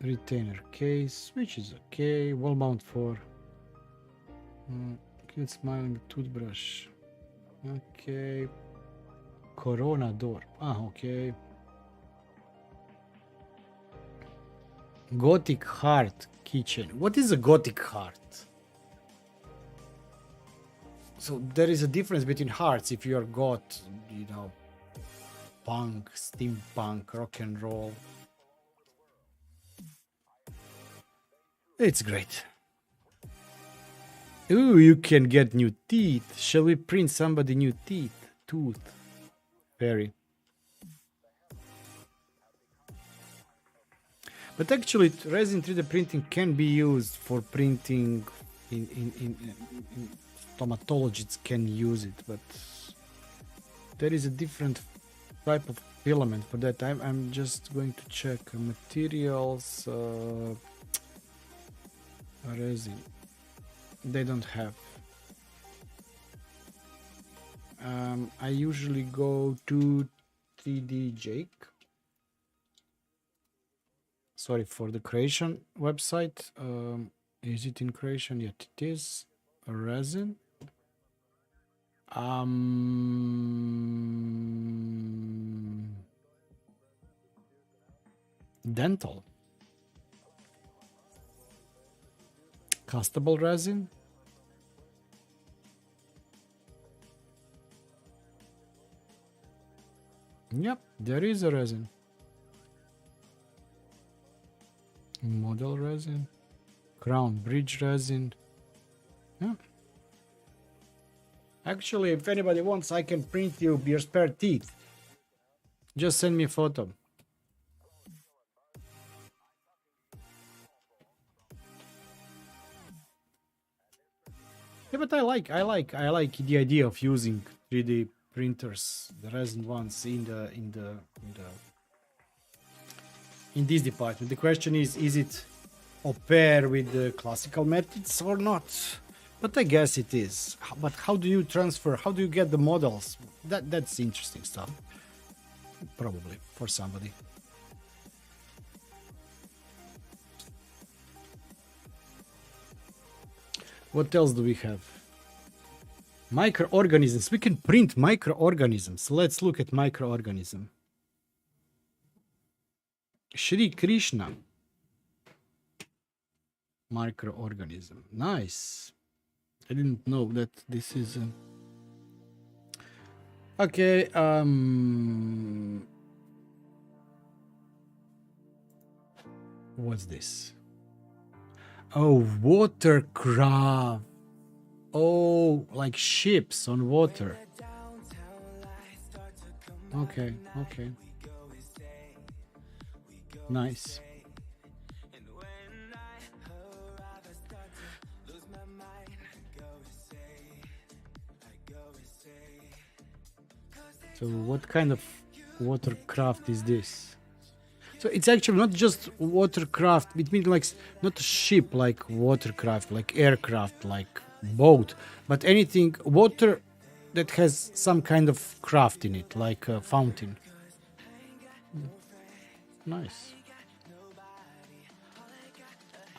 Retainer case, which is okay. Wall mount for cute smiling toothbrush. Okay. Corona door. Ah, okay. Gothic heart kitchen. What is a Gothic heart? So there is a difference between hearts if you are goth, you know, punk, steampunk, rock and roll. It's great. Ooh, you can get new teeth. Shall we print somebody new teeth? Tooth. Fairy. But actually, resin 3D printing can be used for printing in stomatologists can use it, but there is a different type of filament for that. I'm just going to check materials, resin. They don't have. I usually go to 3D Jake. Sorry for the creation website. Is it in creation? Yet it is. A resin. Dental. Castable resin. Yep, there is a resin. Model resin. Crown bridge resin. Yeah. Actually, if anybody wants, I can print you your spare teeth. Just send me a photo. Yeah, but I like the idea of using 3D printers, the resin ones in this department. The question is it a pair with the classical methods or not? But I guess it is. But how do you transfer? How do you get the models? That's interesting stuff. Probably for somebody. What else do we have? Microorganisms. We can print microorganisms. Let's look at microorganism. Shri Krishna. Microorganism. Nice. I didn't know that this is okay. What's this? Oh, watercraft. Oh, like ships on water. Okay, okay. Nice. So what kind of watercraft is this? So it's actually not just watercraft. It means like not a ship like watercraft, like aircraft, like boat, but anything water that has some kind of craft in it, like a fountain. Nice.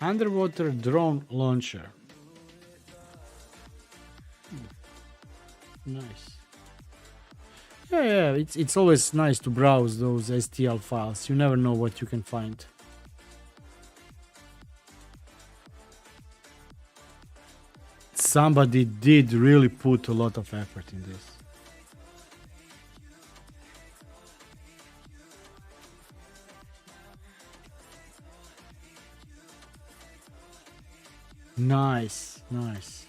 Underwater drone launcher. Nice. Yeah, it's always nice to browse those STL files. You never know what you can find. Somebody did really put a lot of effort in this. Nice, nice.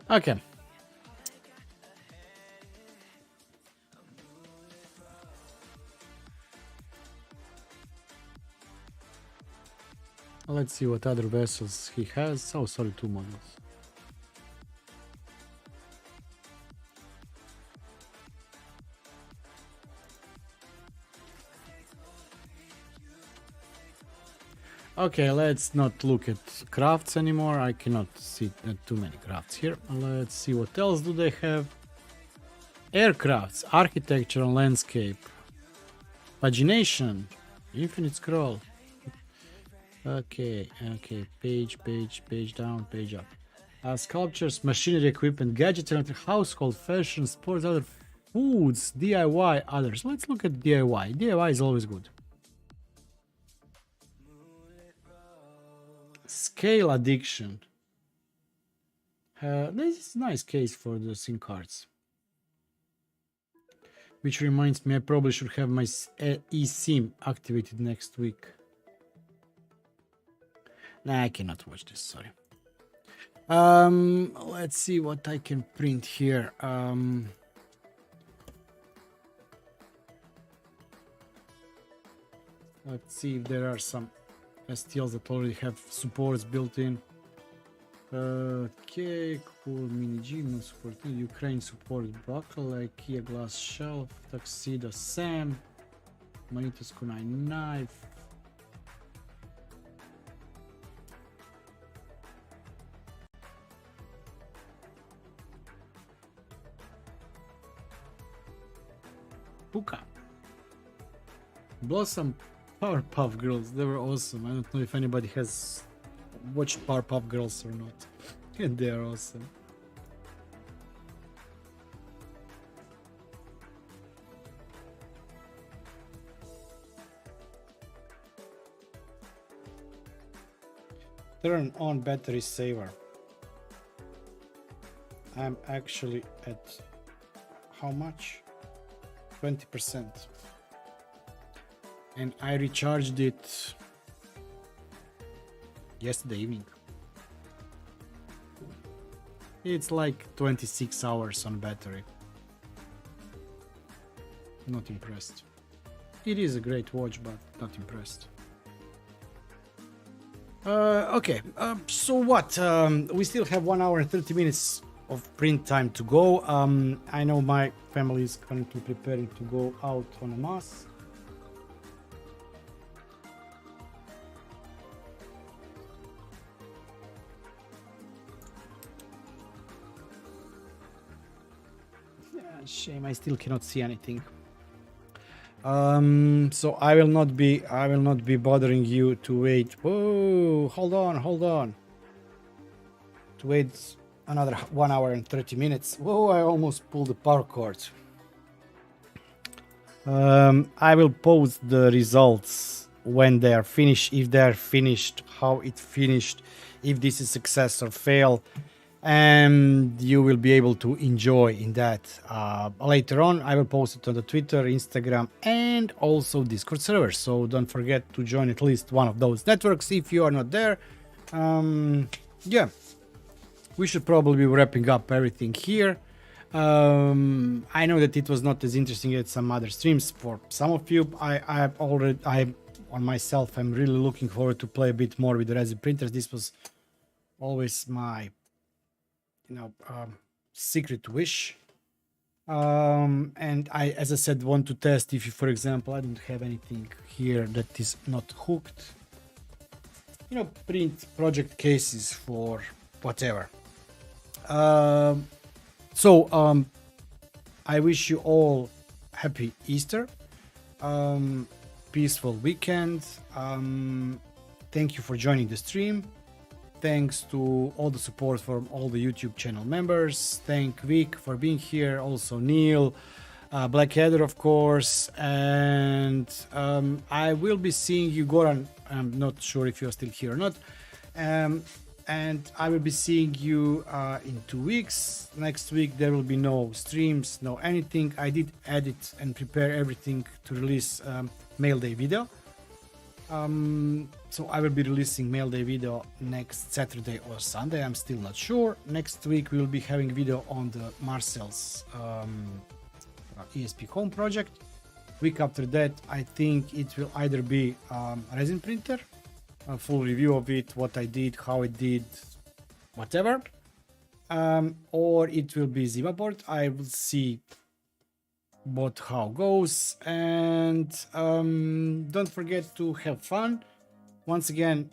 Okay. Let's see what other vessels he has. Oh, sorry, 2 models. Okay, let's not look at crafts anymore. I cannot see too many crafts here. Let's see what else do they have. Aircrafts, architecture and landscape, pagination, infinite scroll. Okay, page down, page up. Sculptures, machinery, equipment, gadgets, electric, household, fashion, sports, other foods, DIY, others. Let's look at DIY. DIY is always good. Scale addiction. This is a nice case for the SIM cards. Which reminds me, I probably should have my eSIM activated next week. Nah, I cannot watch this, sorry. Let's see what I can print here. Let's see if there are some STLs that already have supports built in. Okay, cool mini G, no support, Ukraine support buckle, IKEA glass shelf, tuxedo Sam, Manitas kunai knife. Puka. Blossom Powerpuff Girls, they were awesome. I don't know if anybody has watched Powerpuff Girls or not. And they are awesome. Turn on battery saver. I'm actually at how much? 20%. And I recharged it yesterday evening. It's like 26 hours on battery. Not impressed. It is a great watch, but not impressed. Okay, so what? We still have 1 hour and 30 minutes of print time to go. I know my family is currently preparing to go out on a mass. Shame I still cannot see anything. So I will not be bothering you to wait. Whoa, hold on. To wait another 1 hour and 30 minutes. Whoa, I almost pulled the power cord. I will post the results when they are finished, if they are finished, how it finished, if this is success or fail. And you will be able to enjoy in that later on. I will post it on the Twitter, Instagram, and also Discord server, so don't forget to join at least one of those networks if you are not there. Yeah, we should probably be wrapping up everything here. I know that it was not as interesting as some other streams for some of you. I'm on myself, I'm really looking forward to play a bit more with the resin printers. This was always my secret wish, and I, as I said, want to test if you, for example, I don't have anything here that is not hooked, print project cases for whatever. So I wish you all happy Easter, peaceful weekend. Thank you for joining the stream. Thanks to all the support from all the YouTube channel members. Thank Vic for being here. Also Neil, Blackadder, of course. And I will be seeing you, Goran. I'm not sure if you're still here or not. And I will be seeing you in 2 weeks. Next week there will be no streams, no anything. I did edit and prepare everything to release Mail Day video. So I will be releasing Mail Day video next Saturday or Sunday. I'm still not sure. Next week we will be having video on the Marcel's ESP home project. Week after that, I think it will either be resin printer, a full review of it, what I did, how it did, whatever, or it will be Zima board. I will see what how goes, and don't forget to have fun. once again,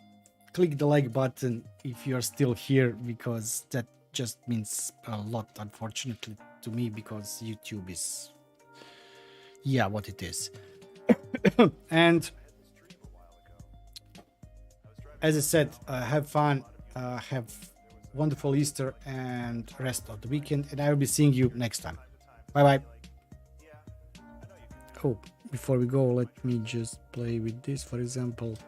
click the like button if you're still here, because that just means a lot, unfortunately, to me, because YouTube is, yeah, what it is. And as I said, have fun, have wonderful Easter and rest of the weekend, and I will be seeing you next time. Bye bye. Oh, before we go, let me just play with this, for example.